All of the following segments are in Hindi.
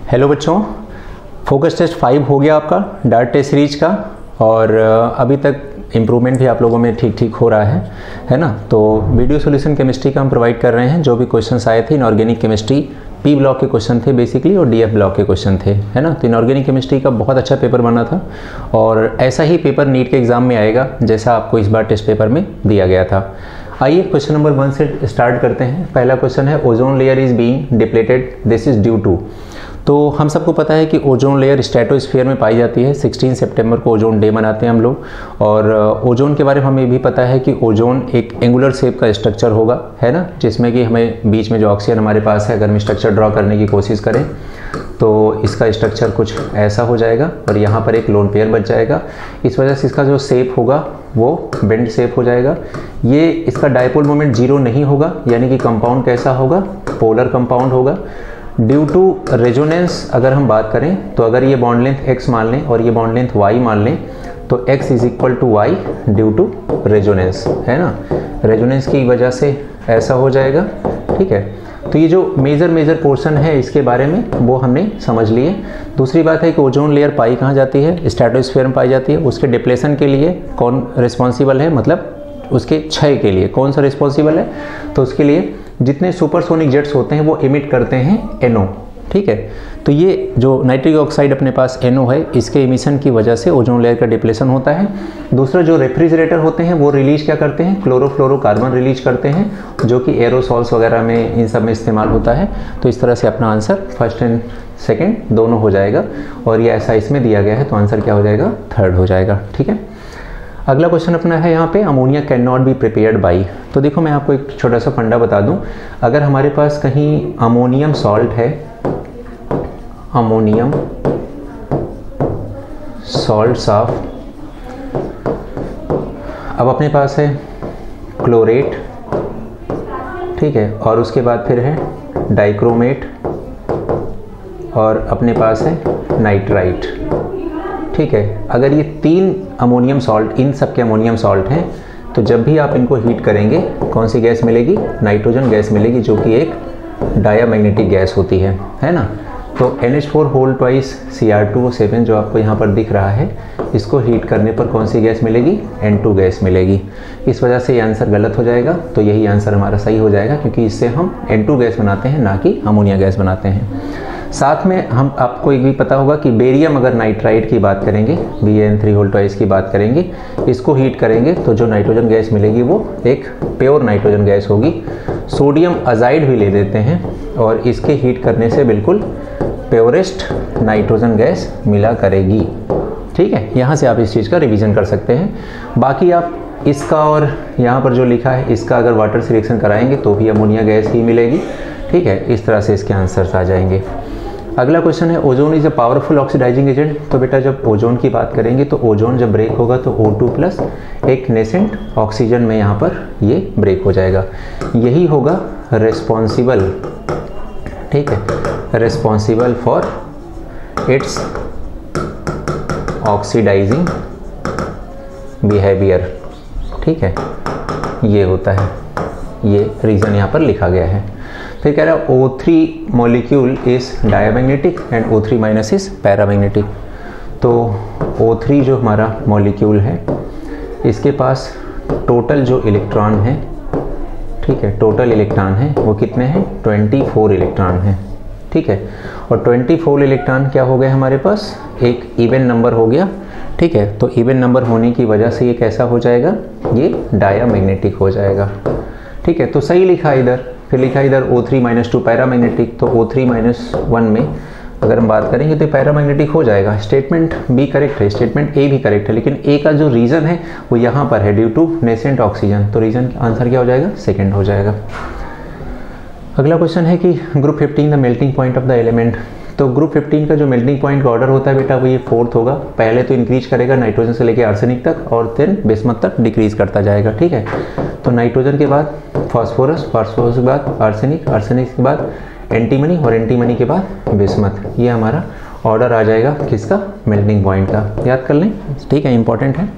हेलो बच्चों, फोकस टेस्ट 5 हो गया आपका डार्ट टेस्ट सीरीज का, और अभी तक इम्प्रूवमेंट भी आप लोगों में ठीक ठीक हो रहा है ना। तो वीडियो सॉल्यूशन केमिस्ट्री का हम प्रोवाइड कर रहे हैं। जो भी क्वेश्चंस आए थे इनऑर्गेनिक केमिस्ट्री पी ब्लॉक के क्वेश्चन थे बेसिकली, और डीएफ ब्लॉक के क्वेश्चन थे, है ना। तो इनऑर्गेनिक केमिस्ट्री का बहुत अच्छा पेपर बना था, और ऐसा ही पेपर नीट के एग्जाम में आएगा जैसा आपको इस बार टेस्ट पेपर में दिया गया था। आइए क्वेश्चन नंबर 1 से स्टार्ट करते हैं। पहला क्वेश्चन है, ozone layer is being depleted, this is due to. तो हम सबको पता है कि ओजोन लेयर स्ट्रेटोस्फीयर में पाई जाती है। 16 सितंबर को ओजोन डे मनाते हैं हम लोग, और ओजोन के बारे में हमें भी पता है कि ओजोन एक एंगुलर शेप का स्ट्रक्चर होगा, है ना, जिसमें कि हमें बीच में जो ऑक्सीजन हमारे पास है, अगर हम स्ट्रक्चर ड्रॉ करने की कोशिश करें तो इसका स्ट्रक्चर कुछ ऐसा हो जाएगा, और यहाँ पर एक लोन पेयर बच जाएगा। इस वजह से इसका जो शेप होगा वो बेंड शेप हो जाएगा। ये इसका डायपोल मोमेंट 0 नहीं होगा, यानी कि कंपाउंड कैसा होगा, पोलर कंपाउंड होगा। ड्यू टू रेजोनेंस अगर हम बात करें तो अगर ये बॉन्ड लेंथ x मान लें और ये बॉन्ड लेंथ y मान लें तो x is equal to y due to resonance, है ना। रेजोनेंस की वजह से ऐसा हो जाएगा, ठीक है। तो ये जो मेजर पोर्शन है इसके बारे में वो हमने समझ लिए। दूसरी बात है कि ओजोन लेयर पाई कहाँ जाती है, स्ट्रेटोस्फीयर में पाई जाती है। उसके डिप्लेशन के लिए कौन रिस्पॉन्सिबल है, मतलब उसके क्षय के लिए कौन सा रिस्पॉन्सिबल है, तो उसके लिए जितने सुपरसोनिक जेट्स होते हैं वो इमिट करते हैं NO, ठीक है। तो ये जो नाइट्रिक ऑक्साइड अपने पास NO है, इसके इमिशन की वजह से ओजोन लेयर का डिप्लेशन होता है। दूसरा, जो रेफ्रिजरेटर होते हैं वो रिलीज क्या करते हैं, क्लोरोफ्लोरोकार्बन रिलीज करते हैं, जो कि एरोसॉल्स वगैरह में इन सब में इस्तेमाल होता है। तो इस तरह से अपना आंसर फर्स्ट एंड सेकेंड दोनों हो जाएगा, और ये ऐसा इसमें दिया गया है तो आंसर क्या हो जाएगा, थर्ड हो जाएगा, ठीक है। अगला क्वेश्चन अपना है यहाँ पे, ammonia can not be prepared by. तो देखो मैं आपको एक छोटा सा फंडा बता दूं। अगर हमारे पास कहीं अमोनियम सॉल्ट है, अमोनियम सॉल्ट साफ, अब अपने पास है क्लोरेट, ठीक है, और उसके बाद फिर है डाइक्रोमेट, और अपने पास है नाइट्राइट, ठीक है। अगर ये 3 अमोनियम सॉल्ट, इन सब के अमोनियम सॉल्ट हैं, तो जब भी आप इनको हीट करेंगे कौन सी गैस मिलेगी, नाइट्रोजन गैस मिलेगी, जो कि एक डायामैग्नेटिक गैस होती है ना। तो NH4 होल ट्वाइस Cr2O7 जो आपको यहाँ पर दिख रहा है, इसको हीट करने पर कौन सी गैस मिलेगी, N2 गैस मिलेगी। इस वजह से ये आंसर गलत हो जाएगा, तो यही आंसर हमारा सही हो जाएगा, क्योंकि इससे हम N2 गैस बनाते हैं, ना कि अमोनिया गैस बनाते हैं। साथ में हम आपको एक भी पता होगा कि बेरियम अगर नाइट्राइट की बात करेंगे, Bn3 होल ट्वाइस की बात करेंगे, इसको हीट करेंगे तो जो नाइट्रोजन गैस मिलेगी वो एक प्योर नाइट्रोजन गैस होगी। सोडियम अजाइड भी ले देते हैं, और इसके हीट करने से बिल्कुल प्योरेस्ट नाइट्रोजन गैस मिला करेगी, ठीक है। यहाँ से आप इस चीज़ का रिवीजन कर सकते हैं। बाकी आप इसका और यहाँ पर जो लिखा है इसका अगर वाटर से रिएक्शन कराएंगे तो भी अमोनिया गैस ही मिलेगी, ठीक है। इस तरह से इसके आंसर्स आ जाएंगे। अगला क्वेश्चन है, ozone is a powerful oxidising agent. तो बेटा जब ओजोन की बात करेंगे तो ओजोन जब ब्रेक होगा तो O2 प्लस एक नेसेंट ऑक्सीजन में यहाँ पर ये ब्रेक हो जाएगा। यही होगा रेस्पॉन्सिबल, ठीक है, responsible for its oxidising behaviour, ठीक है, ये होता है, ये रीज़न यहाँ पर लिखा गया है। फिर कह रहा है O3 molecule is diamagnetic and O3 minus is paramagnetic. तो O3 जो हमारा मॉलिक्यूल है, इसके पास टोटल जो इलेक्ट्रॉन है, ठीक है, टोटल इलेक्ट्रॉन है वो कितने हैं, 24 इलेक्ट्रॉन हैं, ठीक है। और 24 इलेक्ट्रॉन क्या हो गए हमारे पास, एक इवन नंबर हो गया, ठीक है। तो इवन नंबर होने की वजह से ये कैसा हो जाएगा, ये डायामैग्नेटिक हो जाएगा, ठीक है। तो सही लिखा इधर, फिर लिखा इधर O3 माइनस 2 पैरामैग्नेटिक। तो O3 माइनस 1 में अगर हम बात करेंगे तो पैरामैग्नेटिक हो जाएगा। स्टेटमेंट बी करेक्ट है, स्टेटमेंट ए भी करेक्ट है, लेकिन ए का जो रीज़न है वो यहाँ पर है ड्यू टू नेसेंट ऑक्सीजन। तो रीज़न आंसर क्या हो जाएगा, सेकेंड हो जाएगा। अगला क्वेश्चन है कि group 15 the melting point of the element. तो ग्रुप 15 का जो मेल्टिंग पॉइंट का ऑर्डर होता है बेटा वो ये 4th होगा। पहले तो इंक्रीज करेगा नाइट्रोजन से लेकर आर्सेनिक तक, और देन बिस्मथ तक डिक्रीज करता जाएगा, ठीक है। तो नाइट्रोजन के बाद फास्फोरस, फास्फोरस के बाद आर्सेनिक, आर्सेनिक के बाद एंटीमनी, और एंटीमनी के बाद बिस्मथ। ये हमारा ऑर्डर आ जाएगा किसका, मेल्टिंग पॉइंट का, याद कर लें, ठीक है, इंपॉर्टेंट है।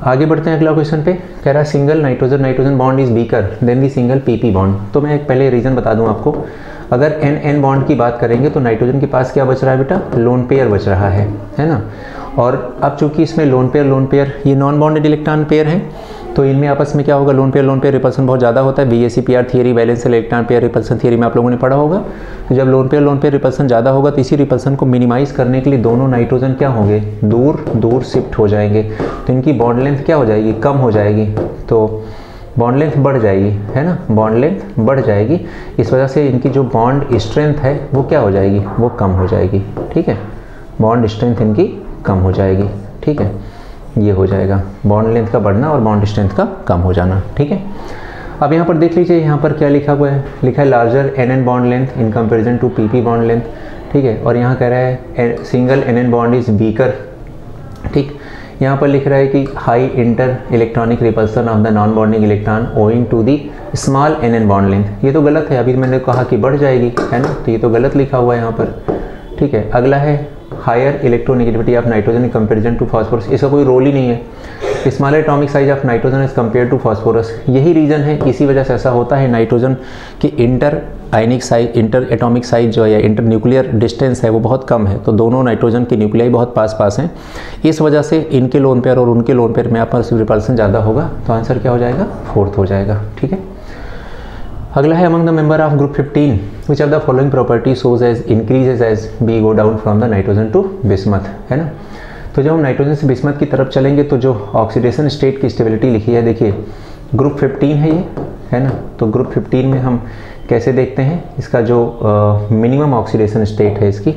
आगे बढ़ते हैं अगला क्वेश्चन पे। कह रहा है single nitrogen bond is weaker then the single PP bond. तो मैं एक पहले रीज़न बता दूं आपको, अगर N बॉन्ड की बात करेंगे तो नाइट्रोजन के पास क्या बच रहा है बेटा, लोन पेयर बच रहा है ना। और अब चूंकि इसमें लोन पेयर ये नॉन बॉन्डेड इलेक्ट्रॉन पेयर है, तो इनमें आपस में क्या होगा, लोन पेयर रिपल्सन बहुत ज़्यादा होता है। BACPR theory, balance electron pair repulsion theory में आप लोगों ने पढ़ा होगा। तो जब लोन पेयर रिपल्सन ज़्यादा होगा तो इसी रिपल्सन को मिनिमाइज़ करने के लिए दोनों नाइट्रोजन क्या होंगे, दूर शिफ्ट हो जाएंगे, तो इनकी बॉन्ड लेंथ क्या हो जाएगी, कम हो जाएगी। तो बॉन्ड लेंथ बढ़ जाएगी, है ना, बॉन्ड लेंथ बढ़ जाएगी। इस वजह से इनकी जो बॉन्ड स्ट्रेंथ है वो क्या हो जाएगी, वो कम हो जाएगी। ठीक है, बॉन्ड स्ट्रेंथ इनकी कम हो जाएगी। ठीक है, ये हो जाएगा बॉन्ड लेंथ का बढ़ना और बॉन्ड स्ट्रेंथ का कम हो जाना। ठीक है, अब यहाँ पर देख लीजिए, यहाँ पर क्या लिखा हुआ है, लिखा है larger NN bond length in comparison to PP bond length. ठीक है, और यहाँ कह रहा है single NN bond is weaker. ठीक, यहाँ पर लिख रहा है कि high inter electronic repulsion of the non bonding electron owing to the small NN bond length. ये तो गलत है, अभी मैंने कहा कि बढ़ जाएगी, है ना, तो ये तो गलत लिखा हुआ है यहाँ पर। ठीक है, अगला है higher electronegativity of nitrogen in comparison to phosphorus. इसका कोई रोल ही नहीं है। Small atomic size of nitrogen is compare to phosphorus. यही रीज़न है, इसी वजह से ऐसा होता है नाइट्रोजन की इंटर एटॉमिक साइज जो है या इंटर न्यूक्लियर डिस्टेंस है वो बहुत कम है। तो दोनों नाइट्रोजन के न्यूक्लियाई बहुत पास हैं, इस वजह से इनके लोन पेयर और उनके लोन पेयर में आपस रिपल्सन ज़्यादा होगा। तो आंसर क्या हो जाएगा, 4th हो जाएगा। ठीक है, अगला है among the member of group 15 which of the following property shows as increases as be go down from the nitrogen to bismuth, है ना। तो जब हम नाइट्रोजन से बिस्मथ की तरफ चलेंगे तो जो ऑक्सीडेशन स्टेट की स्टेबिलिटी लिखी है, देखिए ग्रुप 15 है ये, है ना। तो ग्रुप 15 में हम कैसे देखते हैं, इसका जो मिनिमम ऑक्सीडेशन स्टेट है इसकी,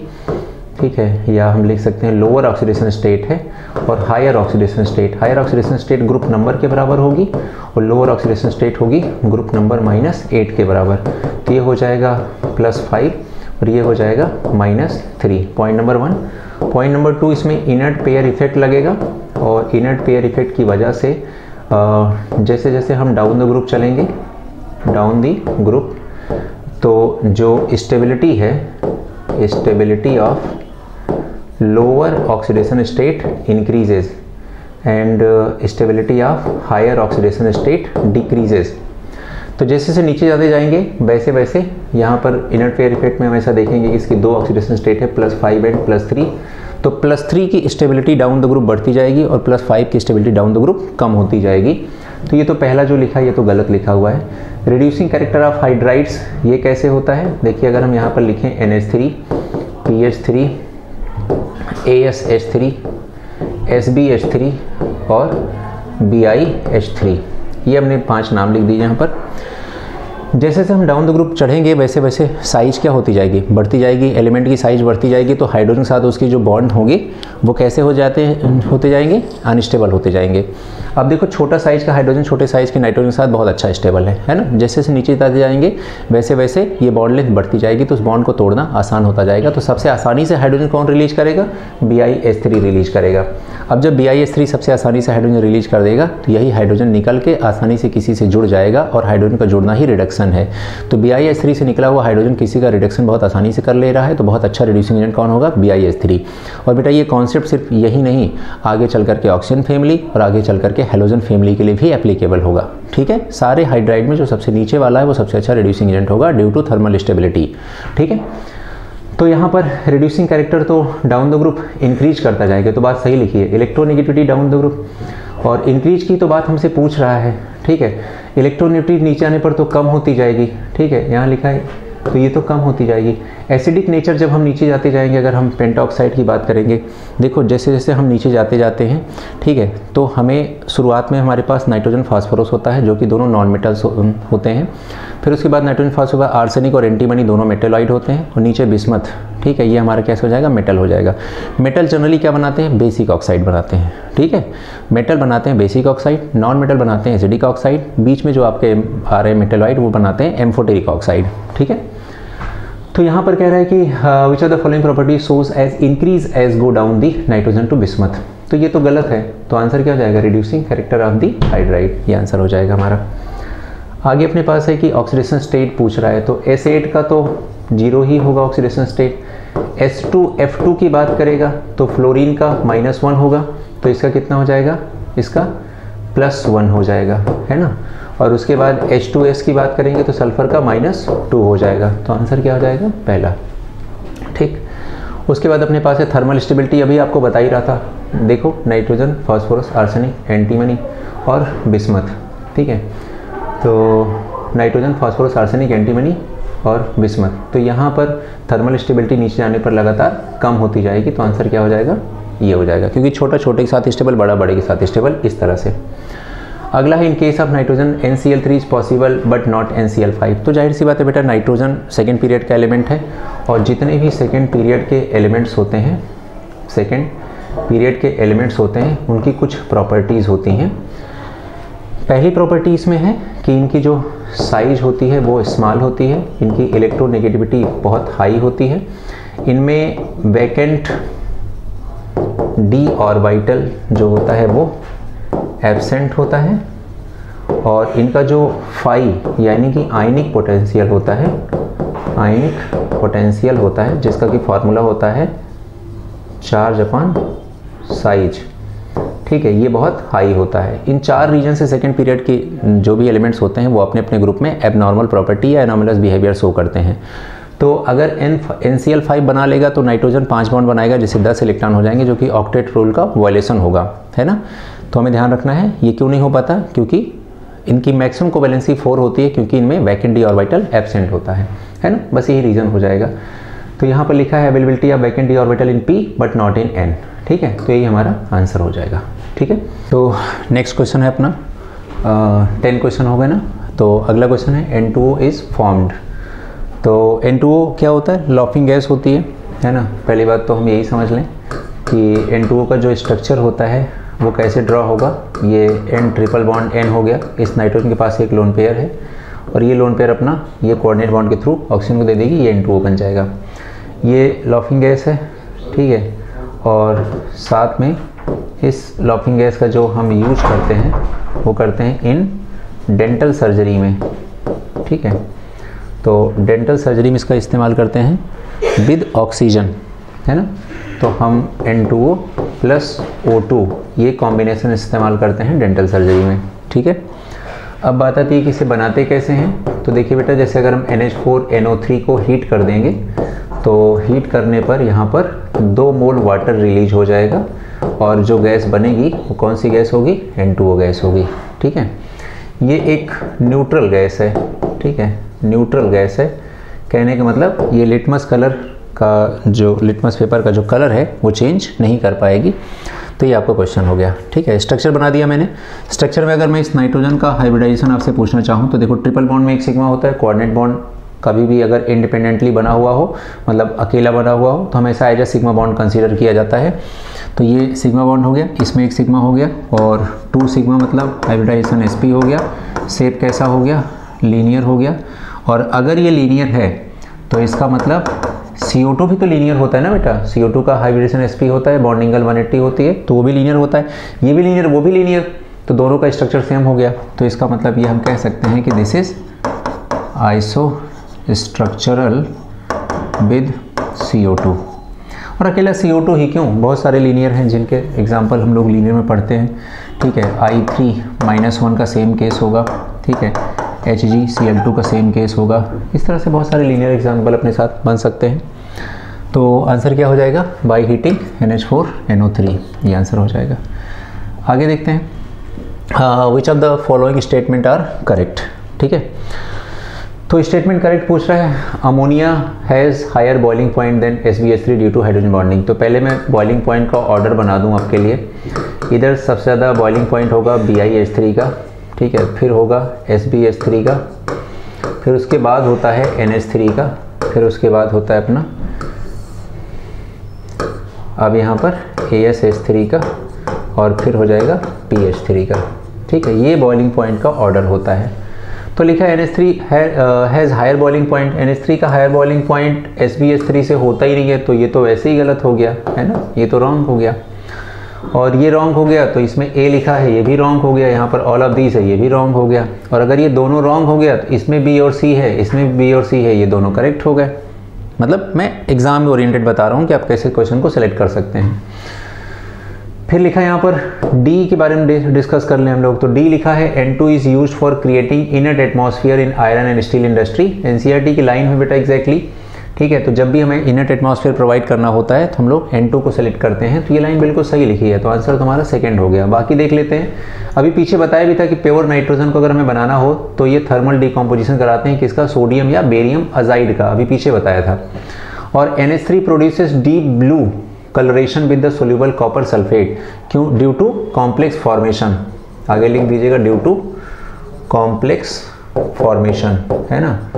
ठीक है, या हम लिख सकते हैं लोअर ऑक्सीडेशन स्टेट है और higher oxidation state group number के बराबर होगी और लोअर ऑक्सीडेशन स्टेट होगी ग्रुप नंबर -8 के बराबर। तो ये हो जाएगा +5 और ये हो जाएगा -3, पॉइंट नंबर 1। पॉइंट नंबर 2, इसमें इनर्ट पेयर इफेक्ट लगेगा और इनर्ट पेयर इफेक्ट की वजह से जैसे जैसे हम डाउन द ग्रुप चलेंगे, डाउन द ग्रुप, तो जो स्टेबिलिटी है, stability of lower oxidation state increases and stability of higher oxidation state decreases. तो जैसे जैसे नीचे जाते जाएंगे वैसे वैसे यहाँ पर इनर्ट पेयर इफेक्ट में हम ऐसा देखेंगे कि इसकी 2 ऑक्सीडेशन स्टेट है, +5 एंड +3। तो +3 की स्टेबिलिटी डाउन द ग्रुप बढ़ती जाएगी और +5 की स्टेबिलिटी डाउन द ग्रुप कम होती जाएगी। तो ये तो पहला जो लिखा है ये तो गलत लिखा हुआ है। रिड्यूसिंग कैरेक्टर ऑफ हाइड्राइड्स, ये कैसे होता है, देखिए अगर हम यहाँ पर लिखें NH3, PH3, ASH3, SbH3 और BiH3, ये हमने 5 नाम लिख दिए यहाँ पर। जैसे जैसे हम डाउन द ग्रुप चढ़ेंगे वैसे वैसे साइज क्या होती जाएगी, बढ़ती जाएगी, एलिमेंट की साइज बढ़ती जाएगी। तो हाइड्रोजन के साथ उसकी जो बॉन्ड होंगे वो कैसे होते जाएंगे, अनस्टेबल होते जाएंगे। अब देखो छोटा साइज का हाइड्रोजन छोटे साइज के नाइट्रोजन के साथ बहुत अच्छा स्टेबल है ना। जैसे जैसे नीचे जाते जाएंगे वैसे वैसे ये बॉन्ड लेंथ बढ़ती जाएगी, तो उस बॉन्ड को तोड़ना आसान होता जाएगा। तो सबसे आसानी से हाइड्रोजन कौन रिलीज करेगा, BiH3 रिलीज करेगा। अब जब BiH3 सबसे आसानी से हाइड्रोजन रिलीज कर देगा तो यही हाइड्रोजन निकल के आसानी से किसी से जुड़ जाएगा और हाइड्रोजन का जुड़ना ही रिडक्शन है। तो BiH3 से निकला हुआ हाइड्रोजन किसी का रिडक्शन बहुत आसानी से कर ले रहा है, तो बहुत अच्छा रिड्यूसिंग एजेंट कौन होगा, BiH3। और बेटा ये कॉन्सेप्ट सिर्फ यही नहीं, आगे चल करके ऑक्सीजन फैमिली और आगे चल करके हैलोजन फैमिली के लिए भी एप्लीकेबल होगा। ठीक है, सारे हाइड्राइड में जो सबसे नीचे वाला है वो सबसे अच्छा रिड्यूसिंग एजेंट होगा ड्यू टू थर्मल स्टेबिलिटी। ठीक है, तो यहाँ पर रिड्यूसिंग कैरेक्टर तो डाउन द ग्रुप इंक्रीज करता जाएगा, तो बात सही लिखी है, इलेक्ट्रोनेगेटिविटी डाउन द ग्रुप, और इंक्रीज की तो बात हमसे पूछ रहा है। ठीक है, इलेक्ट्रोनेगेटिविटी नीचे आने पर तो कम होती जाएगी। ठीक है, यहाँ लिखा है, तो ये तो कम होती जाएगी। एसिडिक नेचर जब हम नीचे जाते जाएंगे, अगर हम पेंटॉक्साइड की बात करेंगे, देखो जैसे जैसे हम नीचे जाते जाते हैं, ठीक है, तो हमें शुरुआत में हमारे पास नाइट्रोजन फास्फोरस होता है जो कि दोनों नॉन मेटल्स होते हैं। फिर उसके बाद नाइट्रोजन फास्फोरस आर्सेनिक और एंटीमनी दोनों मेटेलॉइड होते हैं और नीचे बिस्मथ। ठीक है, ये हमारा कैसे हो जाएगा, मेटल हो जाएगा। मेटल जनरली क्या बनाते हैं, बेसिक ऑक्साइड बनाते हैं। ठीक है, मेटल बनाते हैं बेसिक ऑक्साइड, नॉन मेटल बनाते हैं एसिडिक ऑक्साइड, बीच में जो आपके आ रहे हैं मेटेलॉइड वो बनाते हैं एम्फोटेरिक ऑक्साइड। ठीक है, तो यहाँ पर कह रहा है कि which of the following property shows as increase as go down the nitrogen to bismuth. तो ये तो गलत है, तो आंसर क्या हो जाएगा, reducing character of the hydride, ये आंसर हो जाएगा हमारा। आगे अपने पास है कि ऑक्सीडेशन स्टेट पूछ रहा है, तो S8 का तो 0 ही होगा ऑक्सीडेशन स्टेट। S2F2 की बात करेगा तो फ्लोरीन का -1 होगा, तो इसका कितना हो जाएगा, इसका +1 हो जाएगा, है ना। और उसके बाद H2S की बात करेंगे तो सल्फर का -2 हो जाएगा। तो आंसर क्या हो जाएगा? पहला। ठीक। उसके बाद अपने पास है थर्मल स्टेबिलिटी, अभी आपको बता ही रहा था। देखो, नाइट्रोजन, फास्फोरस, आर्सेनिक, एंटीमनी और बिस्मथ। ठीक है, तो नाइट्रोजन, फास्फोरस, आर्सेनिक, एंटीमनी और बिस्मथ। तो यहाँ पर थर्मल स्टेबिलिटी नीचे जाने पर लगातार कम होती जाएगी। तो आंसर क्या हो जाएगा? ये हो जाएगा, क्योंकि छोटा छोटे के साथ स्टेबल, बड़ा बड़े के साथ स्टेबल, इस तरह से। अगला है in case of nitrogen NCl3 is possible but not NCl5। तो जाहिर सी बात है बेटा, नाइट्रोजन सेकेंड पीरियड का एलिमेंट है और जितने भी सेकेंड पीरियड के एलिमेंट्स होते हैं, सेकेंड पीरियड के एलिमेंट्स होते हैं, उनकी कुछ प्रॉपर्टीज़ होती हैं। पहली प्रॉपर्टी इसमें है कि इनकी जो साइज होती है वो स्मॉल होती है, इनकी इलेक्ट्रोनेगेटिविटी बहुत हाई होती है, इनमें वैकेंट d ऑर्बिटल जो होता है वो एब्सेंट होता है, और इनका जो फाई यानी कि आयनिक पोटेंशियल होता है, आयनिक पोटेंशियल होता है, जिसका कि फॉर्मूला होता है चार्ज अपॉन साइज। ठीक है, ये बहुत हाई होता है। इन 4 रीजन से सेकेंड पीरियड की जो भी एलिमेंट्स होते हैं वो अपने अपने ग्रुप में एबनॉर्मल प्रॉपर्टी या एनॉमलस बिहेवियर शो करते हैं। तो अगर NCl5 बना लेगा तो नाइट्रोजन 5 बॉन्ड बनाएगा, जिससे 10 इलेक्ट्रॉन हो जाएंगे, जो कि ऑक्टेट रूल का वायलेशन होगा, है ना। तो हमें ध्यान रखना है। ये क्यों नहीं हो पाता? क्योंकि इनकी मैक्सिमम कोवैलेंसी 4 होती है, क्योंकि इनमें वैकेंट d ऑर्बिटल एब्सेंट होता है ना। बस यही रीज़न हो जाएगा। तो यहाँ पर लिखा है availability of vacant d orbital in P but not in N। ठीक है, तो यही हमारा आंसर हो जाएगा। ठीक है, तो नेक्स्ट क्वेश्चन है अपना 10 क्वेश्चन हो गए ना। तो अगला क्वेश्चन है N2O इज़ फॉर्म्ड। तो N2O क्या होता है? लॉफिंग गैस होती है ना। पहली बात तो हम यही समझ लें कि N2O का जो स्ट्रक्चर होता है वो कैसे ड्रॉ होगा। ये N ट्रिपल बॉन्ड N हो गया, इस नाइट्रोजन के पास एक लोन पेयर है और ये लोन पेयर अपना ये कोऑर्डिनेट बॉन्ड के थ्रू ऑक्सीजन को दे देगी, ये N2O बन जाएगा। ये लॉफिंग गैस है, ठीक है। और साथ में इस लॉफिंग गैस का जो हम यूज करते हैं वो करते हैं इन डेंटल सर्जरी में। ठीक है, तो डेंटल सर्जरी में इसका इस्तेमाल करते हैं विद ऑक्सीजन, है ना। तो हम N2O प्लस O2 ये कॉम्बिनेशन इस्तेमाल करते हैं डेंटल सर्जरी में। ठीक है, अब बात आती है कि इसे बनाते कैसे हैं। तो देखिए बेटा, जैसे अगर हम NH4NO3 को हीट कर देंगे तो हीट करने पर यहाँ पर 2 मोल वाटर रिलीज हो जाएगा और जो गैस बनेगी वो कौन सी गैस होगी? N2O गैस होगी। ठीक है, ये एक न्यूट्रल गैस है। ठीक है, न्यूट्रल गैस है, कहने का मतलब ये लिटमस कलर का जो लिटमस पेपर का जो कलर है वो चेंज नहीं कर पाएगी। तो ये आपका क्वेश्चन हो गया। ठीक है, स्ट्रक्चर बना दिया मैंने। स्ट्रक्चर में अगर मैं इस नाइट्रोजन का हाइब्रिडाइजेशन आपसे पूछना चाहूँ तो देखो, ट्रिपल बॉन्ड में एक सिग्मा होता है। कोऑर्डिनेट बॉन्ड कभी भी अगर इंडिपेंडेंटली बना हुआ हो, मतलब अकेला बना हुआ हो, तो हमेशा as a sigma bond consider किया जाता है। तो ये सिग्मा बॉन्ड हो गया, इसमें एक सिग्मा हो गया और 2 सिग्मा मतलब हाइब्रिडाइजेशन sp हो गया। शेप कैसा हो गया? लीनियर हो गया। और अगर ये लीनियर है तो इसका मतलब CO2 भी तो लीनियर होता है ना बेटा। CO2 का हाइब्रिडेशन sp होता है, बॉन्डिंग एंगल 180 होती है, तो वो भी लीनियर होता है। ये भी लीनियर, वो भी लीनियर, तो दोनों का स्ट्रक्चर सेम हो गया। तो इसका मतलब ये हम कह सकते हैं कि this is iso structural with CO2। और अकेला CO2 ही क्यों, बहुत सारे लीनियर हैं जिनके एग्जाम्पल हम लोग लीनियर में पढ़ते हैं। ठीक है, I3-1 का सेम केस होगा। ठीक है, HgCl2 का सेम केस होगा। इस तरह से बहुत सारे लीनियर एग्जाम्पल अपने साथ बन सकते हैं। तो आंसर क्या हो जाएगा? बाई हीटिंग NH4NO3, ये आंसर हो जाएगा। आगे देखते हैं, which of the following statement are correct. ठीक है, तो स्टेटमेंट करेक्ट पूछ रहा है ammonia has higher boiling point than SbH3 due to hydrogen bonding. तो पहले मैं बॉइलिंग पॉइंट का ऑर्डर बना दूं आपके लिए। इधर सबसे ज़्यादा बॉइलिंग पॉइंट होगा BiH3 का, ठीक है, फिर होगा SbH3 का, फिर उसके बाद होता है NH3 का, फिर उसके बाद होता है अपना अब यहाँ पर AsH3 का, और फिर हो जाएगा PH3 का। ठीक है, ये बॉइलिंग पॉइंट का ऑर्डर होता है। तो लिखा है NH3 has higher boiling point. NH3 का हायर बॉइलिंग पॉइंट SbH3 से होता ही नहीं है, तो ये तो वैसे ही गलत हो गया, है ना, ये तो रॉन्ग हो गया। और ये रॉन्ग हो गया तो इसमें A लिखा है, ये भी रॉन्ग हो गया। यहाँ पर ऑल ऑफ दीज है, ये भी रॉन्ग हो गया। और अगर ये दोनों रॉन्ग हो गया तो इसमें B और C है, इसमें B और C है, ये दोनों करेक्ट हो गए। मतलब मैं एग्जाम में ओरिएंटेड बता रहा हूँ कि आप कैसे क्वेश्चन को सिलेक्ट कर सकते हैं। फिर लिखा है यहाँ पर डी के बारे में डिस्कस कर लें हम लोग। तो डी लिखा है N2 is use for creating inert atmosphere in iron and steel industry. NCERT की लाइन है बेटा एग्जैक्टली, ठीक है। तो जब भी हमें इनर्ट एटमॉस्फेयर प्रोवाइड करना होता है तो हम लोग N2 को सेलेक्ट करते हैं। तो ये लाइन बिल्कुल सही लिखी है, तो आंसर तुम्हारा सेकंड हो गया। बाकी देख लेते हैं। अभी पीछे बताया भी था कि प्योर नाइट्रोजन को अगर हमें बनाना हो तो ये थर्मल डिकम्पोजिशन कराते हैं किसका, सोडियम या बेरियम अजाइड का, अभी पीछे बताया था। और NH3 produces deep blue colouration with the soluble copper sulphate, क्यों, ड्यू टू कॉम्प्लेक्स फॉर्मेशन। आगे लिख दीजिएगा ड्यू टू कॉम्प्लेक्स फॉर्मेशन, है ना।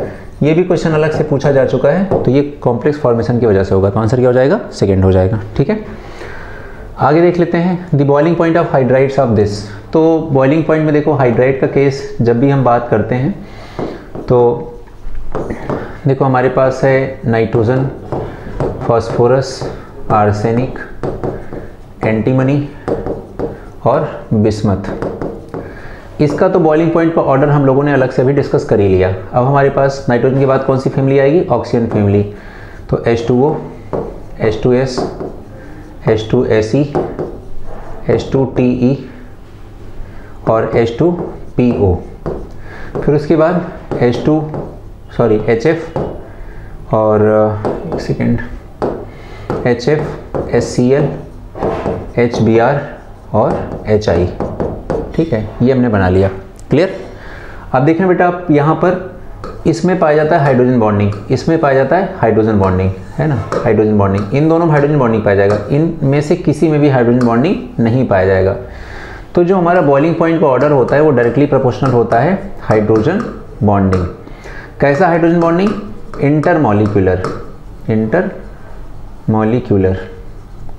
ये भी क्वेश्चन अलग से पूछा जा चुका है, तो ये कॉम्प्लेक्स फॉर्मेशन की वजह से होगा, तो आंसर क्या हो जाएगा, सेकंड हो जाएगा, ठीक है। आगे देख लेते हैं the boiling point of hydrides of this. तो बॉइलिंग पॉइंट में देखो हाइड्राइड का केस जब भी हम बात करते हैं तो देखो हमारे पास है नाइट्रोजन, फास्फोरस, आर्सेनिक, एंटीमनी और बिस्मथ। इसका तो बॉइलिंग पॉइंट का ऑर्डर हम लोगों ने अलग से भी डिस्कस कर ही लिया। अब हमारे पास नाइट्रोजन के बाद कौन सी फैमिली आएगी, ऑक्सीजन फैमिली। तो H2O, H2S, H2Se, H2Te और H2PO। फिर उसके बाद HF और एक सेकेंड HF, HCl, HBr और HI, ठीक है। ये हमने बना लिया, क्लियर। अब देखें बेटा आप यहाँ पर इसमें पाया जाता है हाइड्रोजन बॉन्डिंग, इसमें पाया जाता है हाइड्रोजन बॉन्डिंग, है ना, हाइड्रोजन बॉन्डिंग। इन दोनों में हाइड्रोजन बॉन्डिंग पाया जाएगा, इनमें से किसी में भी हाइड्रोजन बॉन्डिंग नहीं पाया जाएगा। तो जो हमारा बॉइलिंग पॉइंट का ऑर्डर होता है वो डायरेक्टली प्रोपोर्शनल होता है हाइड्रोजन बॉन्डिंग। कैसा हाइड्रोजन बॉन्डिंग, इंटरमॉलिक्यूलर,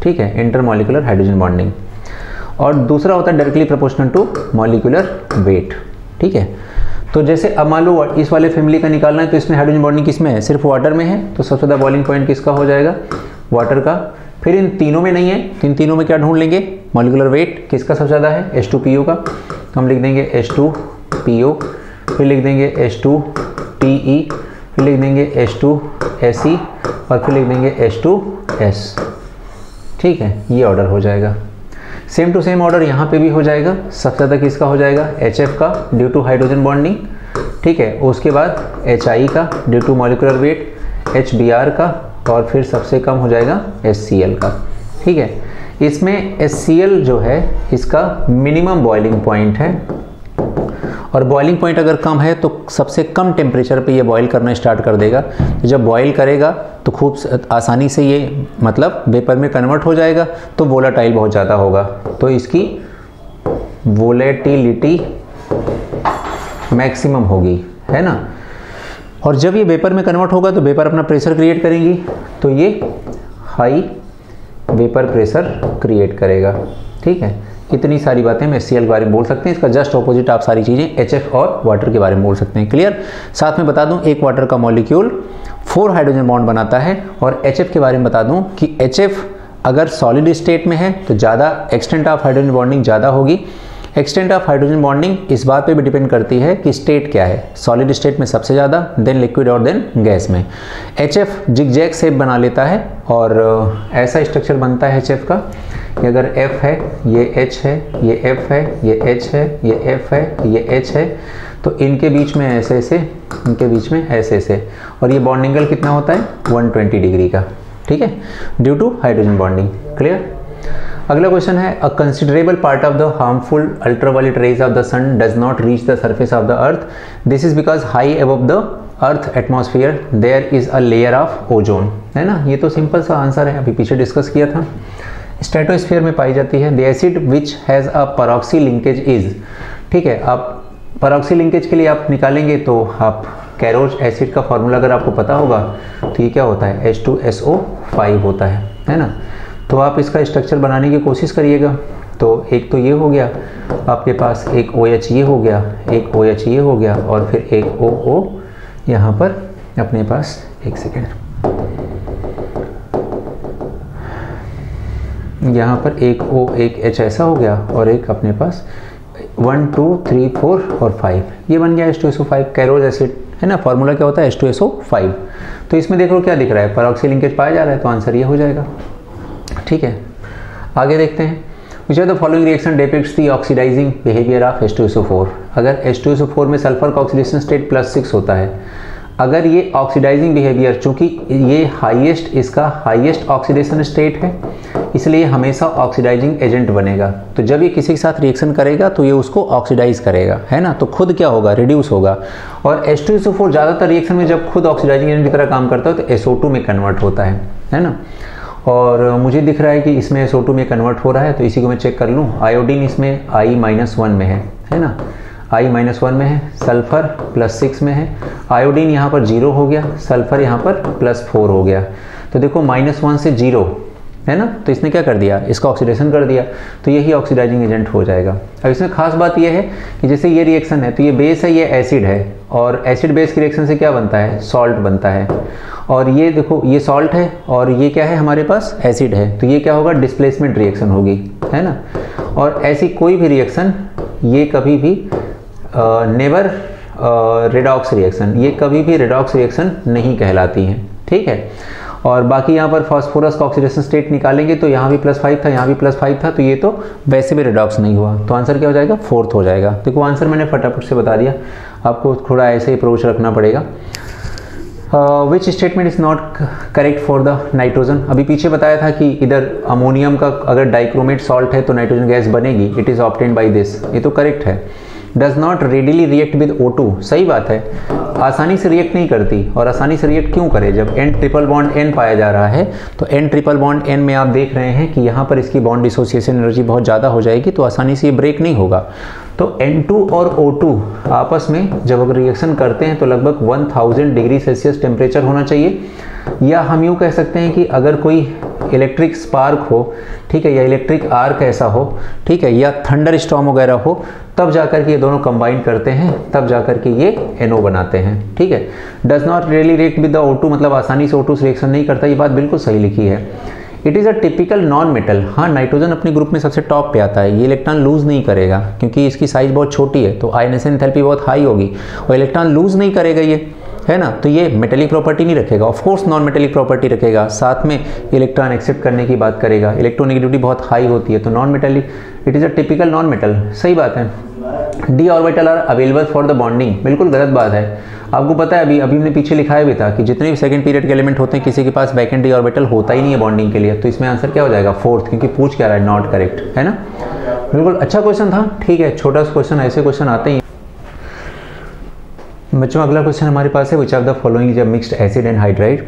ठीक है, इंटरमॉलिक्यूलर हाइड्रोजन बॉन्डिंग। और दूसरा होता है directly proportional to molecular weight, ठीक है। तो जैसे अब मान लो इस वाले फैमिली का निकालना है तो इसमें हाइड्रोजन बॉन्डिंग किसमें है, सिर्फ वाटर में है, तो सबसे ज़्यादा बॉइलिंग पॉइंट किसका हो जाएगा, वाटर का। फिर इन तीनों में नहीं है, तो इन तीनों में क्या ढूंढ लेंगे, मॉलिक्यूलर वेट किसका सबसे ज़्यादा है, H2PO का, तो हम लिख देंगे H2PO, फिर लिख देंगे H2TE, फिर लिख देंगे H2Se और फिर लिख देंगे H2S, ठीक है। ये ऑर्डर हो जाएगा। सेम टू सेम ऑर्डर यहाँ पे भी हो जाएगा। सबसे ज़्यादा किसका हो जाएगा, HF का ड्यू टू हाइड्रोजन बॉन्डिंग, ठीक है। उसके बाद HI का due to molecular weight, HBr का, और फिर सबसे कम हो जाएगा HCl का, ठीक है। इसमें HCl जो है इसका मिनिमम बॉइलिंग पॉइंट है, और बॉइलिंग पॉइंट अगर कम है तो सबसे कम टेम्परेचर पे ये बॉईल करना स्टार्ट कर देगा। तो जब बॉईल करेगा तो खूब आसानी से ये मतलब वेपर में कन्वर्ट हो जाएगा, तो वोलेटाइल बहुत ज़्यादा होगा, तो इसकी वोलेटिलिटी मैक्सिमम होगी, है ना। और जब ये वेपर में कन्वर्ट होगा तो वेपर अपना प्रेशर क्रिएट करेंगी, तो ये हाई वेपर प्रेशर क्रिएट करेगा, ठीक है। इतनी सारी बातें हम HCl के बारे में बोल सकते हैं। इसका जस्ट ऑपोजिट आप सारी चीज़ें HF और वाटर के बारे में बोल सकते हैं, क्लियर। साथ में बता दूं एक वाटर का मॉलिक्यूल 4 हाइड्रोजन बॉन्ड बनाता है, और HF के बारे में बता दूं कि HF अगर सॉलिड स्टेट में है तो ज़्यादा एक्सटेंट ऑफ हाइड्रोजन बॉन्डिंग ज़्यादा होगी। एक्सटेंट ऑफ हाइड्रोजन बॉन्डिंग इस बात पे भी डिपेंड करती है कि स्टेट क्या है, सॉलिड स्टेट में सबसे ज़्यादा, देन लिक्विड और देन गैस में। HF जिगजैग शेप बना लेता है, और ऐसा स्ट्रक्चर बनता है HF का कि अगर F है, ये H है, ये F है, ये H है, ये F है, ये H है, तो इनके बीच में ऐसे ऐसे, इनके बीच में ऐसे ऐसे, और ये बॉन्ड एंगल कितना होता है 120 डिग्री का, ठीक है, due to hydrogen bonding, clear. अगला क्वेश्चन है a considerable part of the harmful ultraviolet rays of the sun does not reach the surface of the earth, this is because high above the earth atmosphere there is a layer of ozone, है ना। ये तो सिंपल सा आंसर है, अभी पीछे डिस्कस किया था। स्ट्रेटोस्फीयर में पाई जाती है। The acid which has a peroxy linkage is, ठीक है। आप परॉक्सी लिंकेज के लिए आप निकालेंगे तो आप कैरोज एसिड का फॉर्मूला अगर आपको पता होगा तो ये क्या होता है, H2SO5 होता है ना। तो आप इसका स्ट्रक्चर बनाने की कोशिश करिएगा। तो एक तो ये हो गया आपके पास, एक OH ये हो गया, एक OH ये हो गया, और फिर एक OO यहाँ पर अपने पास, एक सेकेंड, यहाँ पर एक O एक H ऐसा हो गया, और एक अपने पास 1 2 3 4 और 5 ये बन गया H2SO5 कैरोज एसिड, है ना। फॉर्मूला क्या होता है H2SO5। तो इसमें देखो क्या दिख रहा है, परऑक्सी लिंकेज पाया जा रहा है, तो आंसर ये हो जाएगा, ठीक है। आगे देखते हैं which are the following reaction depicts the oxidising behaviour of H2SO4। अगर H2SO4 में सल्फर का ऑक्सीडेशन स्टेट +6 होता है, अगर ये ऑक्सीडाइजिंग बिहेवियर, चूंकि ये इसका हाईएस्ट ऑक्सीडेशन स्टेट है, इसलिए हमेशा ऑक्सीडाइजिंग एजेंट बनेगा। तो जब ये किसी के साथ रिएक्शन करेगा तो ये उसको ऑक्सीडाइज करेगा, है ना, तो खुद क्या होगा, रिड्यूस होगा। और H2SO4 ज़्यादातर रिएक्शन में जब खुद ऑक्सीडाइजिंग एजेंट की तरह काम करता है तो SO2 में कन्वर्ट होता है ना। और मुझे दिख रहा है कि इसमें SO2 में कन्वर्ट हो रहा है, तो इसी को मैं चेक कर लूँ। आयोडीन इसमें I-1 में है ना, I-1 में है, सल्फर +6 में है, आयोडीन यहाँ पर 0 हो गया, सल्फर यहाँ पर +4 हो गया। तो देखो -1 से 0 है ना, तो इसने क्या कर दिया, इसका ऑक्सीडेशन कर दिया, तो यही ऑक्सीडाइजिंग एजेंट हो जाएगा। अब इसमें खास बात यह है कि जैसे ये रिएक्शन है तो ये बेस है, ये एसिड है, और एसिड बेस की रिएक्शन से क्या बनता है, सॉल्ट बनता है। और ये देखो ये सॉल्ट है और ये क्या है, हमारे पास एसिड है, तो ये क्या होगा, डिस्प्लेसमेंट रिएक्शन होगी, है ना। और ऐसी कोई भी रिएक्शन ये कभी भी नेवर रेडॉक्स रिएक्शन, ये कभी भी रेडॉक्स रिएक्शन नहीं कहलाती हैं, ठीक है। और बाकी यहाँ पर फास्फोरस का ऑक्सीडेशन स्टेट निकालेंगे तो यहाँ भी +5 था, यहाँ भी +5 था, तो ये तो वैसे भी रेडॉक्स नहीं हुआ, तो आंसर क्या हो जाएगा, 4th हो जाएगा। देखो आंसर मैंने फटाफट से बता दिया, आपको थोड़ा ऐसे ही अप्रोच रखना पड़ेगा। Which statement is not correct for the nitrogen. अभी पीछे बताया था कि इधर अमोनियम का अगर डाइक्रोमेट सॉल्ट है तो नाइट्रोजन गैस बनेगी, it is obtained by this, ये तो करेक्ट है। Does not readily react with O2, सही बात है, आसानी से रिएक्ट नहीं करती। और आसानी से रिएक्ट क्यों करे, जब N ट्रिपल बॉन्ड N पाया जा रहा है, तो N ट्रिपल बॉन्ड N में आप देख रहे हैं कि यहाँ पर इसकी बॉन्ड डिसोसिएशन एनर्जी बहुत ज़्यादा हो जाएगी, तो आसानी से ये ब्रेक नहीं होगा। तो N2 और O2 आपस में जब अगर रिएक्शन करते हैं तो लगभग 1000 डिग्री सेल्सियस टेम्परेचर होना चाहिए। या हम यूँ कह सकते हैं कि अगर कोई इलेक्ट्रिक स्पार्क हो, ठीक है, या इलेक्ट्रिक आर्क ऐसा हो, ठीक है, या थंडर स्टॉर्म वगैरह हो, तब जाकर के ये दोनों कंबाइन करते हैं, तब जाकर के ये NO बनाते हैं, ठीक है। Does not really react with the O2 मतलब आसानी से O2 से रिएक्शन नहीं करता, ये बात बिल्कुल सही लिखी है। It is a typical non metal, हाँ नाइट्रोजन अपने ग्रुप में सबसे टॉप पे आता है, ये इलेक्ट्रॉन लूज नहीं करेगा क्योंकि इसकी साइज बहुत छोटी है, तो आयनेशन एंथैल्पी बहुत हाई होगी और इलेक्ट्रॉन लूज नहीं करेगा ये, है ना, तो ये मेटेलिक प्रॉपर्टी नहीं रखेगा, of course non metallic property रखेगा, साथ में इलेक्ट्रॉन एक्सेप्ट करने की बात करेगा, इलेक्ट्रोनेगेटिविटी बहुत हाई होती है, तो non metallic, it is a typical non metal, सही बात है। D orbital are available for the bonding, बिल्कुल गलत बात है। आपको पता है अभी हमने पीछे लिखाया भी था कि जितने भी सेकंड पीरियड के एलिमेंट होते हैं किसी के पास बैक एंड डी ऑर्बिटल होता ही नहीं है बॉन्डिंग के लिए, तो इसमें आंसर क्या हो जाएगा, 4th, क्योंकि पूछ क्या रहा है, नॉट करेक्ट, है ना। बिल्कुल अच्छा क्वेश्चन था, ठीक है, छोटा सा क्वेश्चन, ऐसे क्वेश्चन आते ही। बच्चों अगला क्वेश्चन हमारे पास है, which of the following is a mixed acid and hydride.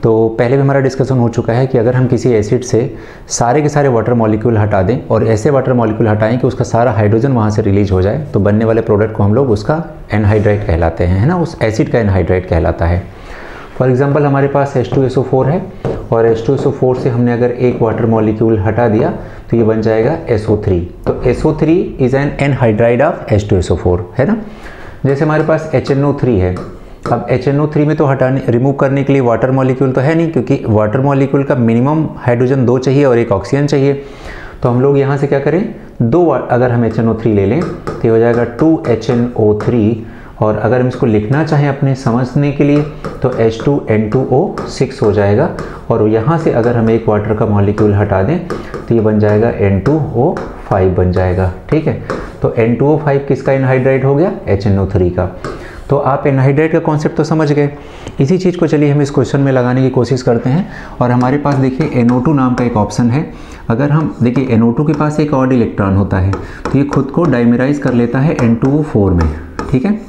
तो पहले भी हमारा डिस्कशन हो चुका है कि अगर हम किसी एसिड से सारे के सारे वाटर मॉलिक्यूल हटा दें और ऐसे वाटर मॉलिक्यूल हटाएं कि उसका सारा हाइड्रोजन वहाँ से रिलीज हो जाए, तो बनने वाले प्रोडक्ट को हम लोग उसका एनहाइड्राइड कहलाते हैं, है ना, उस एसिड का एनहाइड्राइड कहलाता है। फॉर एग्जांपल हमारे पास H2SO4 है और H2SO4 से हमने अगर एक वाटर मॉलिक्यूल हटा दिया तो ये बन जाएगा SO3। तो SO3 is an anhydride of H2SO4, है ना। जैसे हमारे पास HNO3 है, अब HNO3 में तो रिमूव करने के लिए वाटर मॉलिक्यूल तो है नहीं, क्योंकि वाटर मॉलिक्यूल का मिनिमम हाइड्रोजन 2 चाहिए और एक ऑक्सीजन चाहिए, तो हम लोग यहाँ से क्या करें, 2 अगर हम HNO3 ले लें तो ये हो जाएगा 2HNO3, और अगर हम इसको लिखना चाहें अपने समझने के लिए तो H2N2O6 हो जाएगा, और यहाँ से अगर हम एक वाटर का मॉलिक्यूल हटा दें तो ये बन जाएगा N2O5 बन जाएगा, ठीक है। तो N2O5 किसका एनहाइड्राइड हो गया, HNO3 का। तो आप एनहाइड्राइड का कॉन्सेप्ट तो समझ गए। इसी चीज़ को चलिए हम इस क्वेश्चन में लगाने की कोशिश करते हैं, और हमारे पास देखिए NO2 नाम का एक ऑप्शन है। अगर हम देखिए NO2 के पास एक ऑड इलेक्ट्रॉन होता है, तो ये खुद को डाइमेराइज कर लेता है N2O4 में, ठीक है।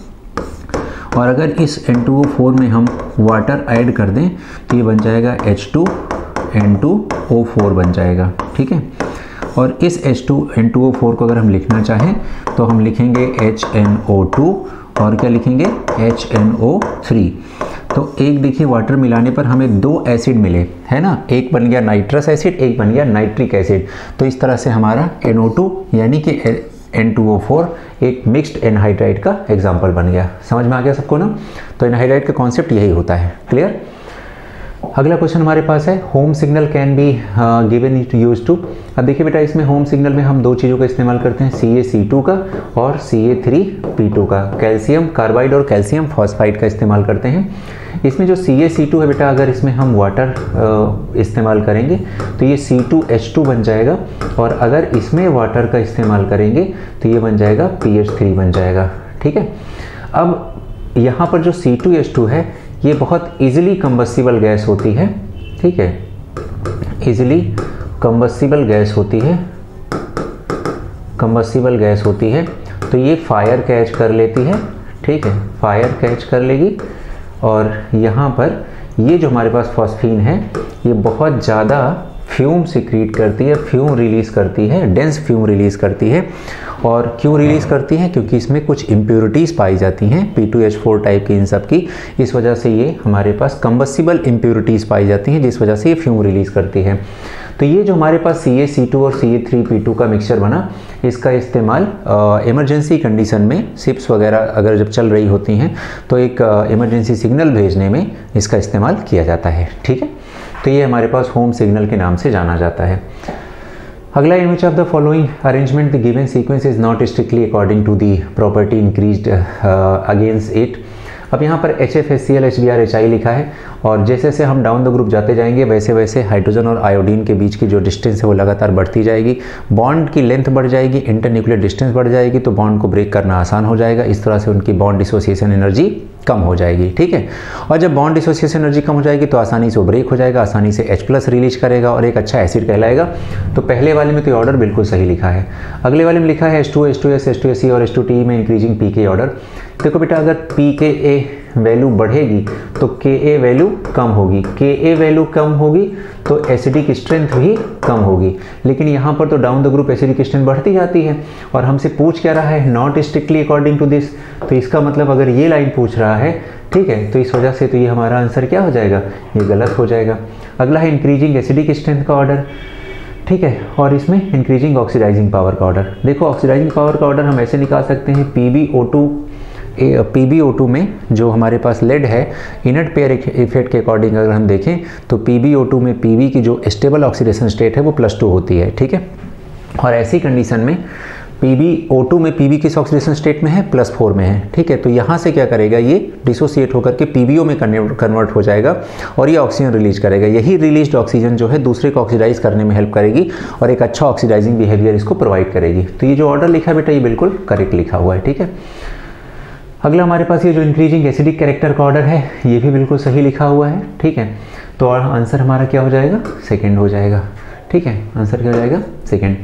और अगर इस N2O4 में हम वाटर ऐड कर दें तो ये बन जाएगा H2N2O4 बन जाएगा, ठीक है। और इस H2N2O4 को अगर हम लिखना चाहें तो हम लिखेंगे HNO2 और क्या लिखेंगे, HNO3। तो एक देखिए वाटर मिलाने पर हमें 2 एसिड मिले, है ना, एक बन गया नाइट्रस एसिड, एक बन गया नाइट्रिक एसिड। तो इस तरह से हमारा NO2 यानी कि N2O4 एक मिक्स्ड एनहाइड्राइड का एग्जाम्पल बन गया। समझ में आ गया सबको ना। तो एनहाइड्राइड का कॉन्सेप्ट यही होता है, क्लियर। अगला क्वेश्चन हमारे पास है, home signal can be given use to. अब देखिए बेटा, इसमें होम सिग्नल में हम 2 चीज़ों का इस्तेमाल करते हैं, CaC2 का और CA3P2 का। कैल्शियम कार्बाइड और कैल्शियम फॉस्फाइड का इस्तेमाल करते हैं। इसमें जो CaC2 है बेटा, अगर इसमें हम वाटर इस्तेमाल करेंगे तो ये C2H2 बन जाएगा, और अगर इसमें वाटर का इस्तेमाल करेंगे तो ये बन जाएगा PH3 बन जाएगा। ठीक है, अब यहाँ पर जो C2H2 है ये बहुत ईजिली कंबस्टिबल गैस होती है। ठीक है, ईजिली कंबस्टिबल गैस होती है, कंबस्टिबल गैस होती है, तो ये फायर कैच कर लेती है। ठीक है, फायर कैच कर लेगी, और यहाँ पर ये जो हमारे पास फॉस्फीन है ये बहुत ज़्यादा फ्यूम सिक्रीट करती है, फ्यूम रिलीज़ करती है, डेंस फ्यूम रिलीज़ करती है। और क्यों रिलीज़ करती है? क्योंकि इसमें कुछ इम्प्योरिटीज़ पाई जाती हैं P2H4 टाइप की, इन सब की, इस वजह से ये हमारे पास कंबस्टिबल इम्प्योरिटीज़ पाई जाती हैं, जिस वजह से ये फ्यूम रिलीज़ करती है। तो ये जो हमारे पास CaC2 और CA3P2 का मिक्सचर बना, इसका इस्तेमाल इमरजेंसी कंडीशन में, शिप्स वगैरह अगर जब चल रही होती हैं तो एक इमरजेंसी सिग्नल भेजने में इसका इस्तेमाल किया जाता है। ठीक है, तो ये हमारे पास होम सिग्नल के नाम से जाना जाता है। अगला, in which of the following arrangement the given sequence is not strictly according to the property increased against it. अब यहाँ पर HF, HBr, HI लिखा है, और जैसे जैसे हम डाउन द ग्रुप जाते जाएंगे वैसे वैसे हाइड्रोजन और आयोडीन के बीच की जो डिस्टेंस है वो लगातार बढ़ती जाएगी, बॉन्ड की लेंथ बढ़ जाएगी, इंटरन्यूक्लियर डिस्टेंस बढ़ जाएगी, तो बॉन्ड को ब्रेक करना आसान हो जाएगा। इस तरह से उनकी बॉन्ड डिसोसिएशन एनर्जी कम हो जाएगी। ठीक है, और जब बॉन्ड डिसोसिएशन एनर्जी कम हो जाएगी तो आसानी से वो ब्रेक हो जाएगा, आसानी से H+ रिलीज करेगा और एक अच्छा एसिड कहलाएगा। तो पहले वाले में तो ऑर्डर बिल्कुल सही लिखा है। अगले वाले में लिखा है H2, H2S, H2SE और H2TE में इंक्रीजिंग pK ऑर्डर। देखो बेटा, अगर pKa वैल्यू बढ़ेगी तो Ka वैल्यू कम होगी, Ka वैल्यू कम होगी तो एसिडिक स्ट्रेंथ भी कम होगी। लेकिन यहाँ पर तो down the group acidic strength बढ़ती जाती है, और हमसे पूछ क्या रहा है? Not strictly according to this. तो इसका मतलब अगर ये लाइन पूछ रहा है, ठीक है, तो इस वजह से तो ये हमारा आंसर क्या हो जाएगा? ये गलत हो जाएगा। अगला है इंक्रीजिंग एसिडिक स्ट्रेंथ का ऑर्डर। ठीक है, और इसमें इंक्रीजिंग ऑक्सीडाइजिंग पावर का ऑर्डर। देखो, ऑक्सीडाइजिंग पावर का ऑर्डर हम ऐसे निकाल सकते हैं, PbO2 में जो हमारे पास लेड है, इनर्ट पेयर इफेक्ट के अकॉर्डिंग अगर हम देखें तो PbO2 में Pb की जो स्टेबल ऑक्सीडेशन स्टेट है वो +2 होती है। ठीक है, और ऐसी कंडीशन में PbO2 में Pb किस ऑक्सीडेशन स्टेट में है? +4 में है। ठीक है, तो यहाँ से क्या करेगा? ये डिसोसिएट होकर के PbO में कन्वर्ट हो जाएगा और ये ऑक्सीजन रिलीज करेगा। यही रिलीज्ड ऑक्सीजन जो है दूसरे को ऑक्सीडाइज करने में हेल्प करेगी और एक अच्छा ऑक्सीडाइजिंग बिहेवियर इसको प्रोवाइड करेगी। तो ये जो ऑर्डर लिखा है बेटा, ये बिल्कुल करेक्ट लिखा हुआ है। ठीक है, अगला हमारे पास ये जो इंक्रीजिंग एसिडिक कैरेक्टर का ऑर्डर है, ये भी बिल्कुल सही लिखा हुआ है। ठीक है, तो आंसर हमारा क्या हो जाएगा? सेकंड हो जाएगा। ठीक है, आंसर क्या हो जाएगा? सेकंड।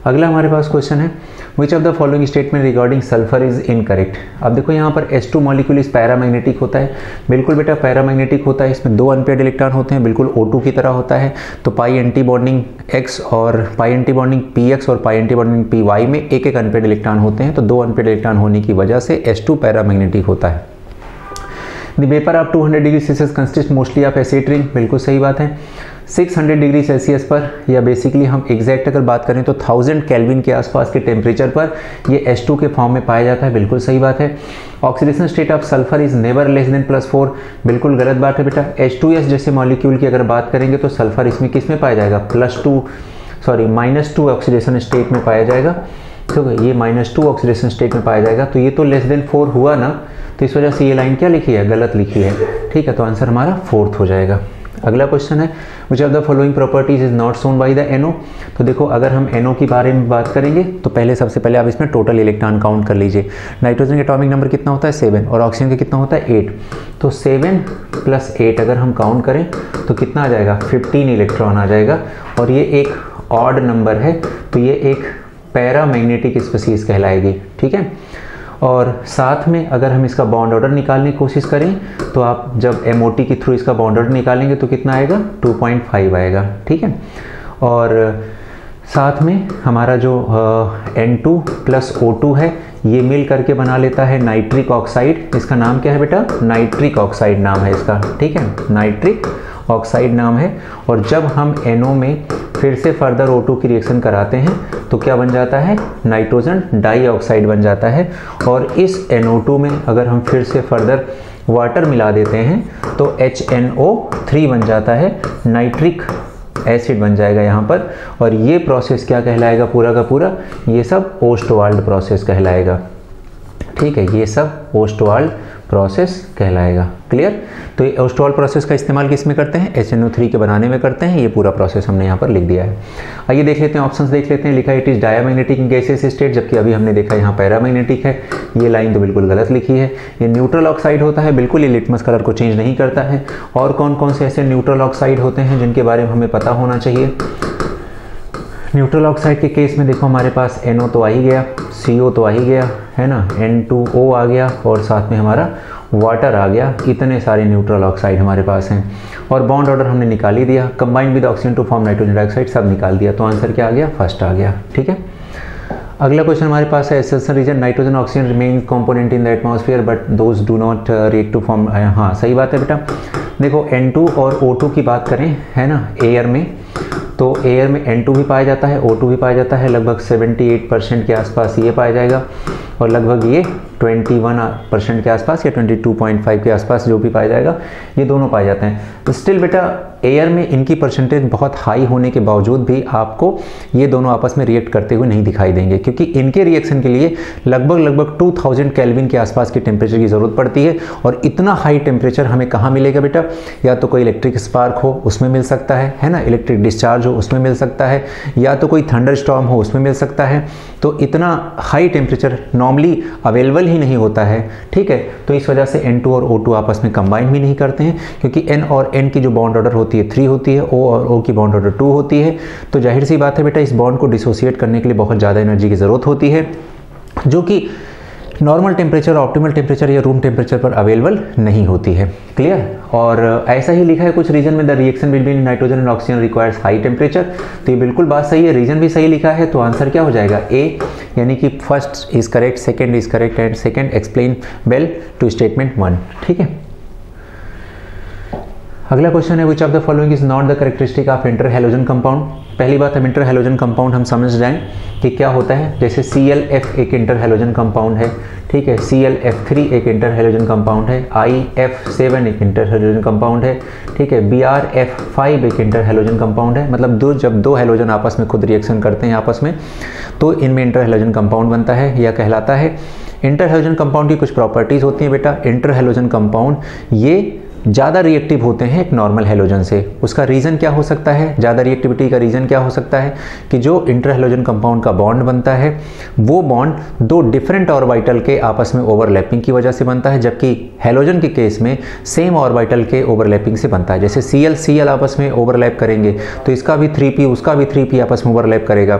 अगला हमारे पास क्वेश्चन है, which of the following statement regarding sulphur is incorrect. अब देखो, यहाँ पर H2 मॉलिक्यूल इस पैरामैग्नेटिक होता है। बिल्कुल बेटा, पैरामैग्नेटिक होता है, इसमें 2 अनपेयर्ड इलेक्ट्रॉन होते हैं, बिल्कुल O2 की तरह होता है। तो पाई एंटी बॉन्डिंग X और पाई एंटी बॉन्डिंग PX और पाई एंटी बॉन्डिंग PY में एक एक अनपेयर्ड इलेक्ट्रॉन होते हैं। तो 2 अनपेयर्ड इलेक्ट्रॉन होने की वजह से H2 पैरामैग्नेटिक होता है। The vapour of 200 degree Celsius consist mostly of acid ring. बिल्कुल सही बात है। 600 डिग्री सेल्सियस पर, या बेसिकली हम एग्जैक्ट अगर बात करें तो 1000 केल्विन के आसपास के टेम्परेचर पर ये H2 के फॉर्म में पाया जाता है। बिल्कुल सही बात है। Oxidation state of sulphur is never less than +4। बिल्कुल गलत बात है बेटा। H2S जैसे मॉलिक्यूल की अगर बात करेंगे तो सल्फर इसमें किस में पाया जाएगा? -2 ऑक्सीडेशन स्टेट में पाया जाएगा। तो ये -2 ऑक्सीडेशन स्टेट में पाया जाएगा। तो ये तो लेस देन 4 हुआ ना, तो इस वजह से ये लाइन क्या लिखी है? गलत लिखी है। ठीक है, तो आंसर हमारा 4th हो जाएगा। अगला क्वेश्चन है, which of the following properties is not shown by the NO। तो देखो, अगर हम NO के बारे में बात करेंगे तो पहले सबसे पहले आप इसमें टोटल इलेक्ट्रॉन काउंट कर लीजिए। नाइट्रोजन का एटॉमिक नंबर कितना होता है? 7, और ऑक्सीजन का कितना होता है? 8। तो 7 + 8 अगर हम काउंट करें तो कितना आ जाएगा? 15 इलेक्ट्रॉन आ जाएगा। और ये एक ऑड नंबर है, तो ये एक पैरामैग्नेटिक स्पीशीज कहलाएगी। ठीक है, और साथ में अगर हम इसका बॉन्ड ऑर्डर निकालने की कोशिश करें तो आप जब MOT के थ्रू इसका बॉन्ड ऑर्डर निकालेंगे तो कितना आएगा? 2.5 आएगा। ठीक है, और साथ में हमारा जो N2 + O2 है, ये मिल करके बना लेता है नाइट्रिक ऑक्साइड। इसका नाम क्या है बेटा? नाइट्रिक ऑक्साइड नाम है इसका। ठीक है, नाइट्रिक ऑक्साइड नाम है। और जब हम NO में फिर से फर्दर O2 की रिएक्शन कराते हैं तो क्या बन जाता है? नाइट्रोजन डाइऑक्साइड बन जाता है। और इस NO2 में अगर हम फिर से फर्दर वाटर मिला देते हैं तो HNO3 बन जाता है, नाइट्रिक एसिड बन जाएगा यहाँ पर। और ये प्रोसेस क्या कहलाएगा? पूरा का पूरा ये सब ओस्टवाल्ड प्रोसेस कहलाएगा। ठीक है, ये सब ओस्टवाल्ड प्रोसेस कहलाएगा। क्लियर? तो ये ओस्टवाल्ड प्रोसेस का इस्तेमाल किस में करते हैं? HNO3 के बनाने में करते हैं। ये पूरा प्रोसेस हमने यहाँ पर लिख दिया है। आइए देख लेते हैं, ऑप्शंस देख लेते हैं। लिखा है it is diamagnetic in gaseous state, जबकि अभी हमने देखा यहाँ पैरामैग्नेटिक है। ये लाइन तो बिल्कुल गलत लिखी है। ये न्यूट्रल ऑक्साइड होता है, बिल्कुल ये लिटमस कलर को चेंज नहीं करता है। और कौन कौन से ऐसे न्यूट्रल ऑक्साइड होते हैं जिनके बारे में हमें पता होना चाहिए? न्यूट्रल ऑक्साइड के केस में देखो हमारे पास NO तो आ ही गया, CO तो आ ही गया, है ना, N2O आ गया और साथ में हमारा वाटर आ गया। इतने सारे न्यूट्रल ऑक्साइड हमारे पास हैं और बॉन्ड ऑर्डर हमने निकाल ही दिया। Combined with oxygen to form nitrogen dioxide, सब निकाल दिया। तो आंसर क्या आ गया? फर्स्ट आ गया। ठीक है, अगला क्वेश्चन हमारे पास है essential reason nitrogen oxygen remain component in the atmosphere but those do not react to form. हाँ सही बात है बेटा। देखो N2 और O2 की बात करें, है ना, एयर में, तो एयर में N2 भी पाया जाता है, O2 भी पाया जाता है। लगभग 78% के आसपास ये पाया जाएगा और लगभग ये 21% के आसपास या 22.5 के आसपास जो भी पाया जाएगा, ये दोनों पाए जाते हैं। तो स्टिल बेटा एयर में इनकी परसेंटेज बहुत हाई होने के बावजूद भी आपको ये दोनों आपस में रिएक्ट करते हुए नहीं दिखाई देंगे, क्योंकि इनके रिएक्शन के लिए लगभग 2000 केल्विन के आसपास की टेम्परेचर की ज़रूरत पड़ती है। और इतना हाई टेम्परेचर हमें कहाँ मिलेगा बेटा? या तो कोई इलेक्ट्रिक स्पार्क हो उसमें मिल सकता है ना, इलेक्ट्रिक डिस्चार्ज हो उसमें मिल सकता है, या तो कोई थंडर स्टॉर्म हो उसमें मिल सकता है। तो इतना हाई टेम्परेचर नॉर्मली अवेलेबल ही नहीं होता है। ठीक है, तो इस वजह से N2 और O2 आपस में कंबाइन भी नहीं करते हैं, क्योंकि N और N की जो बॉन्ड ऑर्डर होती है 3 होती है, O और O की बॉन्ड ऑर्डर 2 होती है। तो जाहिर सी बात है बेटा, इस बॉन्ड को डिसोसिएट करने के लिए बहुत ज़्यादा एनर्जी की ज़रूरत होती है, जो कि नॉर्मल टेम्परेचर, ऑप्टिमल टेम्परेचर या रूम टेम्परेचर पर अवेलेबल नहीं होती है। क्लियर? और ऐसा ही लिखा है कुछ रीजन में the reaction between nitrogen and oxygen requires high temperature. तो ये बिल्कुल बात सही है, रीजन भी सही लिखा है। तो आंसर क्या हो जाएगा? ए, यानी कि first is correct, second is correct and second explain well to statement 1। ठीक है, अगला क्वेश्चन है which of the following is not the characteristic of inter halogen compound. पहली बात हम इंटर हैलोजन कंपाउंड हम समझ जाएं कि क्या होता है। जैसे ClF एक इंटर हैलोजन कंपाउंड है, ठीक है, ClF3 एक इंटर हैलोजन कंपाउंड है, IF7 एक इंटर हैलोजन कंपाउंड है, ठीक है, BrF5 एक इंटर हैलोजन कंपाउंड है। मतलब जब दो हैलोजन आपस में खुद रिएक्शन करते हैं आपस में, तो इनमें इंटर हैलोजन कंपाउंड बनता है या कहलाता है। इंटर हैलोजन कंपाउंड की कुछ प्रॉपर्टीज होती हैं बेटा। इंटर हैलोजन कंपाउंड ये ज़्यादा रिएक्टिव होते हैं एक नॉर्मल हैलोजन से। उसका रीज़न क्या हो सकता है? ज़्यादा रिएक्टिविटी का रीज़न क्या हो सकता है कि जो इंटर हैलोजन कंपाउंड का बॉन्ड बनता है वो बॉन्ड दो डिफरेंट ऑर्बिटल के आपस में ओवरलैपिंग की वजह से बनता है, जबकि हैलोजन के केस में सेम ऑर्बिटल के ओवरलैपिंग से बनता है। जैसे Cl आपस में ओवरलैप करेंगे तो इसका भी 3p उसका भी 3p आपस में ओवरलैप करेगा।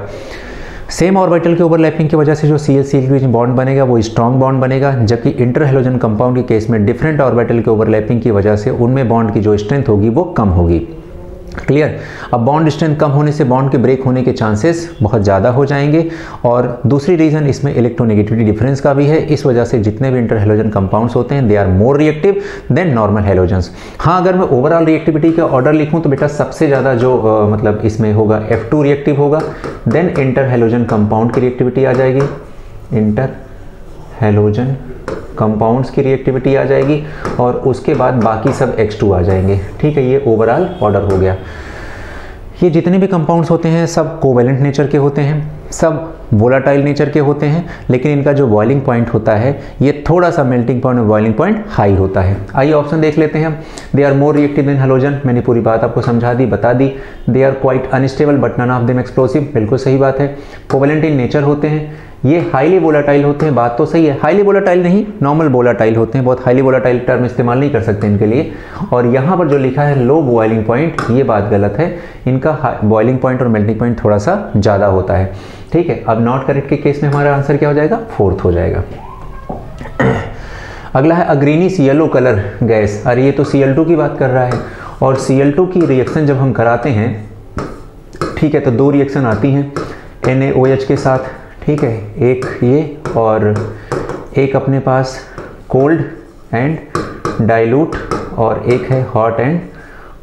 सेम ऑर्बिटल के ओवरलैपिंग की वजह से जो Cl के बीच बॉन्ड बनेगा वो स्ट्रॉन्ग बॉन्ड बनेगा, जबकि इंटर हैलोजन कंपाउंड के केस में डिफरेंट ऑर्बिटल के ओवरलैपिंग की वजह से उनमें बॉन्ड की जो स्ट्रेंथ होगी वो कम होगी। क्लियर? अब बॉन्ड स्ट्रेंथ कम होने से बॉन्ड के ब्रेक होने के चांसेस बहुत ज़्यादा हो जाएंगे। और दूसरी रीज़न इसमें इलेक्ट्रोनेगेटिविटी डिफरेंस का भी है। इस वजह से जितने भी इंटर हैलोजन कंपाउंड्स होते हैं they are more reactive than normal halogens. हाँ, अगर मैं ओवरऑल रिएक्टिविटी का ऑर्डर लिखूँ तो बेटा सबसे ज़्यादा जो मतलब इसमें होगा F2 रिएक्टिव होगा, देन इंटर हैलोजन कंपाउंड की रिएक्टिविटी आ जाएगी, इंटर हैलोजन कंपाउंड्स की रिएक्टिविटी आ जाएगी और उसके बाद बाकी सब X2 आ जाएंगे। ठीक है, ये ओवरऑल ऑर्डर हो गया। ये जितने भी कंपाउंड्स होते हैं सब कोवेलेंट नेचर के होते हैं, सब वोलाटाइल नेचर के होते हैं, लेकिन इनका जो बॉइलिंग पॉइंट होता है ये थोड़ा सा मेल्टिंग पॉइंट और बॉइलिंग पॉइंट हाई होता है। आइए ऑप्शन देख लेते हैं हम। They are more reactive than halogen, मैंने पूरी बात आपको समझा दी, बता दी। They are quite unstable but none of them explosive, बिल्कुल सही बात है। कोवेलेंट इन नेचर होते हैं, ये हाईली वोलाटाइल होते हैं, बात तो सही है। हाईली वोलाटाइल नहीं, नॉर्मल वोलाटाइल होते हैं, बहुत हाईली वोलाटाइल टर्म इस्तेमाल नहीं कर सकते इनके लिए। और यहाँ पर जो लिखा है लो बॉइलिंग पॉइंट, ये बात गलत है, इनका बॉइलिंग पॉइंट और मेल्टिंग पॉइंट थोड़ा सा ज़्यादा होता है। ठीक है, अब नॉट करेक्ट के केस में हमारा आंसर क्या हो जाएगा? 4th हो जाएगा। अगला है अग्रीनिश येलो कलर गैस। अरे ये तो Cl2 की बात कर रहा है, और Cl2 की रिएक्शन जब हम कराते हैं, ठीक है, तो दो रिएक्शन आती हैं NaOH के साथ, ठीक है, एक ये और एक अपने पास कोल्ड एंड डाइल्यूट और एक है हॉट एंड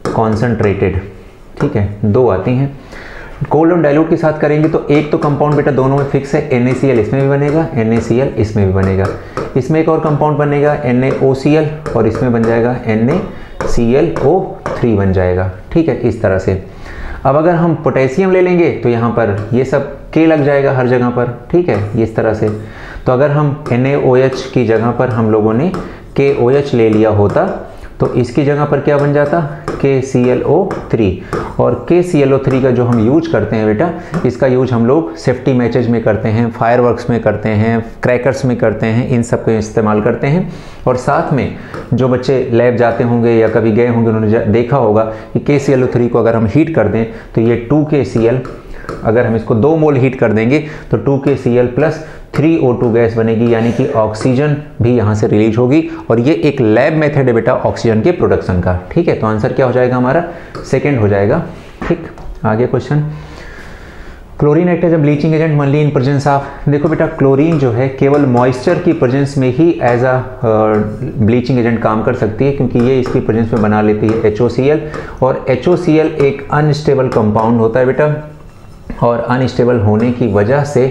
कॉन्सेंट्रेटेड। ठीक है, दो आती हैं। कोल्ड और डाइल्यूट के साथ करेंगे तो एक तो कंपाउंड बेटा दोनों में फिक्स है, NaCl इसमें भी बनेगा, NaCl इसमें भी बनेगा। इसमें एक और कंपाउंड बनेगा NaOCl और इसमें बन जाएगा NaClO3 बन जाएगा। ठीक है, इस तरह से। अब अगर हम पोटेशियम ले लेंगे तो यहाँ पर ये सब K लग जाएगा हर जगह पर। ठीक है, इस तरह से। तो अगर हम NaOH की जगह पर हम लोगों ने KOH ले लिया होता तो इसकी जगह पर क्या बन जाता, KClO3। और KClO3 का जो हम यूज करते हैं बेटा, इसका यूज हम लोग सेफ्टी मैचेज में करते हैं, फायरवर्क्स में करते हैं, क्रैकर्स में करते हैं, इन सब को इस्तेमाल करते हैं। और साथ में जो बच्चे लैब जाते होंगे या कभी गए होंगे उन्होंने देखा होगा कि KClO3 को अगर हम हीट कर दें तो ये 2KCl, अगर हम इसको 2 मोल हीट कर देंगे तो 2KCl प्लस 3O2 गैस बनेगी, यानी कि ऑक्सीजन भी यहाँ से रिलीज होगी। और ये एक लैब मेथड है बेटा ऑक्सीजन के प्रोडक्शन का। ठीक है, तो आंसर क्या हो जाएगा हमारा, सेकंड हो जाएगा। ठीक, आगे question, chlorine act as a bleaching agent only in presence of. देखो बेटा, क्लोरीन जो है केवल मॉइस्चर की प्रेजेंस में ही एज अ ब्लीचिंग एजेंट काम कर सकती है, क्योंकि ये इसकी प्रेजेंस में बना लेती है HOCl। और HOCl एक अनस्टेबल कंपाउंड होता है बेटा, और अनस्टेबल होने की वजह से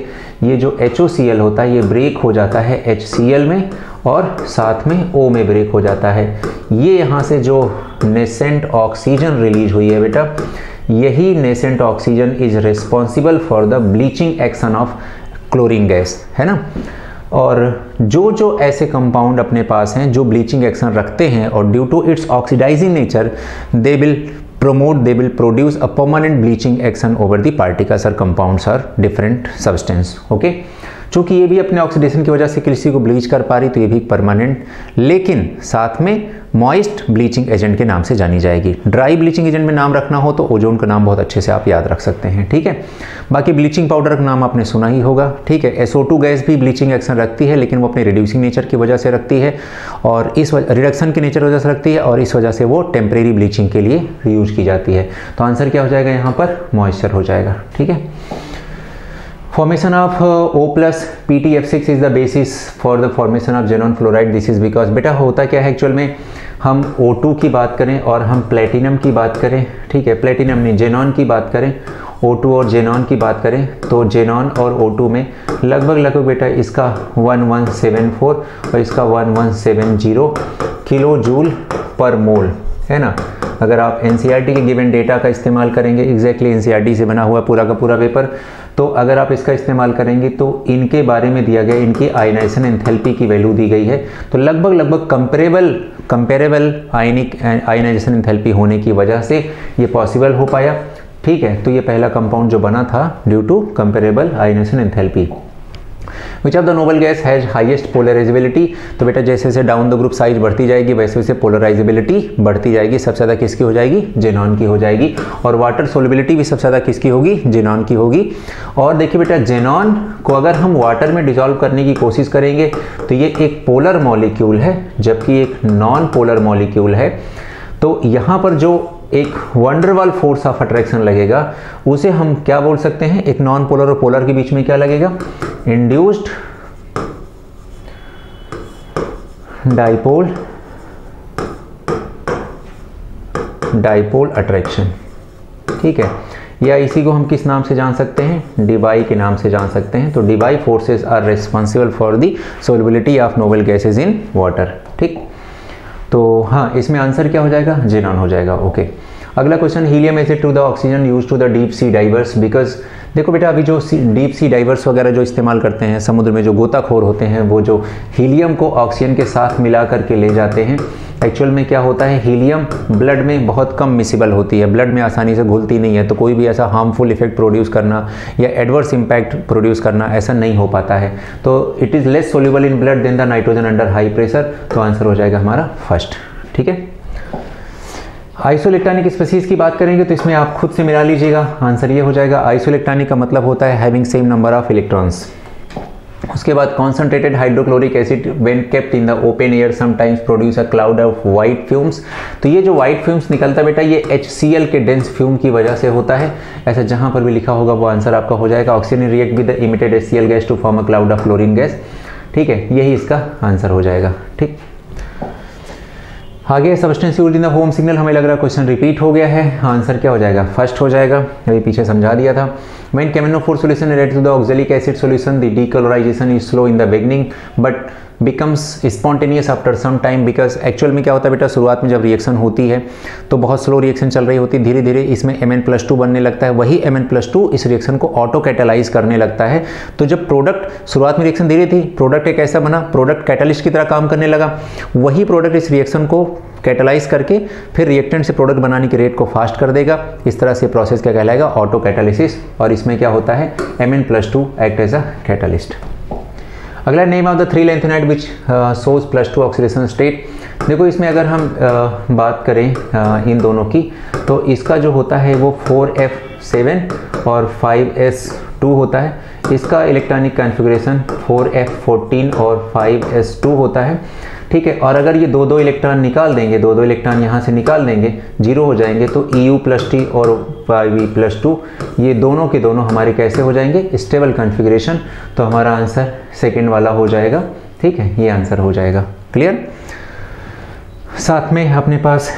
ये जो HOCl होता है ये ब्रेक हो जाता है HCl में, और साथ में O में ब्रेक हो जाता है। ये यहाँ से जो नेसेंट ऑक्सीजन रिलीज हुई है बेटा, यही nascent oxygen is responsible for the bleaching action of chlorine gas, है ना। और जो ऐसे कंपाउंड अपने पास हैं जो ब्लीचिंग एक्शन रखते हैं, और due to its oxidising nature they will produce a permanent bleaching action over the particles or compounds or different substance. Okay, चूंकि ये भी अपने ऑक्सीडेशन की वजह से किसी को ब्लीच कर पा रही, तो ये भी परमानेंट, लेकिन साथ में मॉइस्ट ब्लीचिंग एजेंट के नाम से जानी जाएगी। ड्राई ब्लीचिंग एजेंट में नाम रखना हो तो ओजोन का नाम बहुत अच्छे से आप याद रख सकते हैं। ठीक है, बाकी ब्लीचिंग पाउडर का नाम आपने सुना ही होगा। ठीक है, SO2 गैस भी ब्लीचिंग एक्शन रखती है, लेकिन वो अपने रिड्यूसिंग नेचर की वजह से रखती है, और इस रिडक्शन के नेचर वजह से रखती है, और इस वजह से वो टेम्परेरी ब्लीचिंग के लिए यूज की जाती है। तो आंसर क्या हो जाएगा यहाँ पर, मॉइस्चर हो जाएगा। ठीक है, formation of O plus PtF6 is the basis for the formation of xenon fluoride. This is because बेटा होता क्या है एक्चुअल में, हम O2 की बात करें और हम प्लेटिनम की बात करें, ठीक है, प्लेटिनम नहीं जेनॉन की बात करें, O2 और जेनॉन की बात करें, तो जेनॉन और O2 में लगभग बेटा इसका 1174 और इसका 1170 किलो जूल पर मोल, है ना। अगर आप NCERT के गिवन डेटा का इस्तेमाल करेंगे, एग्जैक्टली NCERT से बना हुआ पूरा का पूरा पेपर, तो अगर आप इसका इस्तेमाल करेंगे तो इनके बारे में दिया गया, इनकी आयनाइजेशन एंथैल्पी की वैल्यू दी गई है, तो लगभग कंपेरेबल आयनाइजेशन एंथैल्पी होने की वजह से ये पॉसिबल हो पाया। ठीक है, तो ये पहला कंपाउंड जो बना था due to comparable ionisation enthalpy. Which of the noble gas has highest polarisability. तो बेटा जैसे जैसे डाउन द ग्रुप साइज बढ़ती जाएगी वैसे वैसे पोलराइजेबिलिटी बढ़ती जाएगी। सबसे ज़्यादा किसकी हो जाएगी, जेनॉन की हो जाएगी। और वाटर सोलिबिलिटी भी सबसे ज़्यादा किसकी होगी, जेनॉन की होगी। और देखिए बेटा, जेनॉन को अगर हम वाटर में डिसॉल्व करने की कोशिश करेंगे तो ये एक पोलर मॉलिक्यूल है, जबकि एक नॉन पोलर मॉलिक्यूल है। तो यहाँ पर जो एक वंडरवॉल फोर्स ऑफ अट्रैक्शन लगेगा उसे हम क्या बोल सकते हैं, एक नॉन पोलर और पोलर के बीच में क्या लगेगा, इंड्यूस्ड डाइपोल अट्रैक्शन। ठीक है, या इसी को हम किस नाम से जान सकते हैं, डिबाई के नाम से जान सकते हैं। तो Debye forces are responsible for the solubility of noble gases in water. ठीक, तो हाँ, इसमें आंसर क्या हो जाएगा, जेनॉन हो जाएगा। ओके, अगला question, helium acid to the oxygen use to the deep sea divers. Because देखो बेटा, अभी जो डीप सी डाइवर्स वगैरह जो इस्तेमाल करते हैं, समुद्र में जो गोताखोर होते हैं, वो जो हीलियम को ऑक्सीजन के साथ मिला करके ले जाते हैं। एक्चुअल में क्या होता है, हीलियम ब्लड में बहुत कम मिसिबल होती है, ब्लड में आसानी से घुलती नहीं है, तो कोई भी ऐसा हार्मफुल इफेक्ट प्रोड्यूस करना या एडवर्स इम्पैक्ट प्रोड्यूस करना ऐसा नहीं हो पाता है। तो it is less soluble in blood than the nitrogen under high pressure. तो आंसर हो जाएगा हमारा फर्स्ट। ठीक है, आइसोइलेक्ट्रॉनिक स्पीशीज की बात करेंगे तो इसमें आप खुद से मिला लीजिएगा, आंसर ये हो जाएगा। आइसोइलेक्ट्रॉनिक का मतलब होता है having same number of electrons. उसके बाद concentrated hydrochloric acid when kept in the open air sometimes produce a cloud of white fumes. तो ये जो वाइट फ्यूम्स निकलता है बेटा, ये HCl के डेंस फ्यूम की वजह से होता है। ऐसा जहां पर भी लिखा होगा वो आंसर आपका हो जाएगा। Oxygen react with the emitted HCl gas to form a cloud of fluorine gas. ठीक है, यही इसका आंसर हो जाएगा। ठीक, आगे substance used in the home signal, हमें लग रहा है क्वेश्चन रिपीट हो गया है। आंसर क्या हो जाएगा, फर्स्ट हो जाएगा, अभी पीछे समझा दिया था। When KMnO4 solution related to the oxalic acid solution, the decolorization is slow in the beginning, but becomes spontaneous after some time, because actual में क्या होता है बेटा, शुरुआत में जब रिएक्शन होती है तो बहुत स्लो रिएक्शन चल रही होती है, धीरे धीरे इसमें Mn+2 बनने लगता है, वही Mn+2 इस रिएक्शन को ऑटो कैटालाइज करने लगता है। तो जब प्रोडक्ट, शुरुआत में रिएक्शन धीरे थी, प्रोडक्ट एक ऐसा बना, प्रोडक्ट कैटालिस्ट की तरह काम करने लगा, वही प्रोडक्ट इस रिएक्शन को कैटालाइज करके फिर रिएक्टेंट से प्रोडक्ट बनाने की रेट को फास्ट कर देगा। इस तरह से प्रोसेस क्या कहलाएगा, ऑटो कैटालिसिस, और इसमें क्या होता है, Mn+2 act as a catalyst. अगला, name of the 3-lanthanide which shows +2 oxidation state. देखो इसमें अगर हम बात करें इन दोनों की, तो इसका जो होता है वो 4f7 और 5s2 होता है। इसका इलेक्ट्रॉनिक कॉन्फ़िगरेशन 4f14 और 5s2 होता है, ठीक है। और अगर ये दो इलेक्ट्रॉन निकाल देंगे, दो इलेक्ट्रॉन यहाँ से निकाल देंगे, जीरो हो जाएंगे, तो Eu+T और 5e+2 ये दोनों के दोनों हमारे कैसे हो जाएंगे, स्टेबल कॉन्फ़िगरेशन। तो हमारा आंसर सेकंड वाला हो जाएगा, ठीक है, ये आंसर हो जाएगा। क्लियर। साथ में अपने पास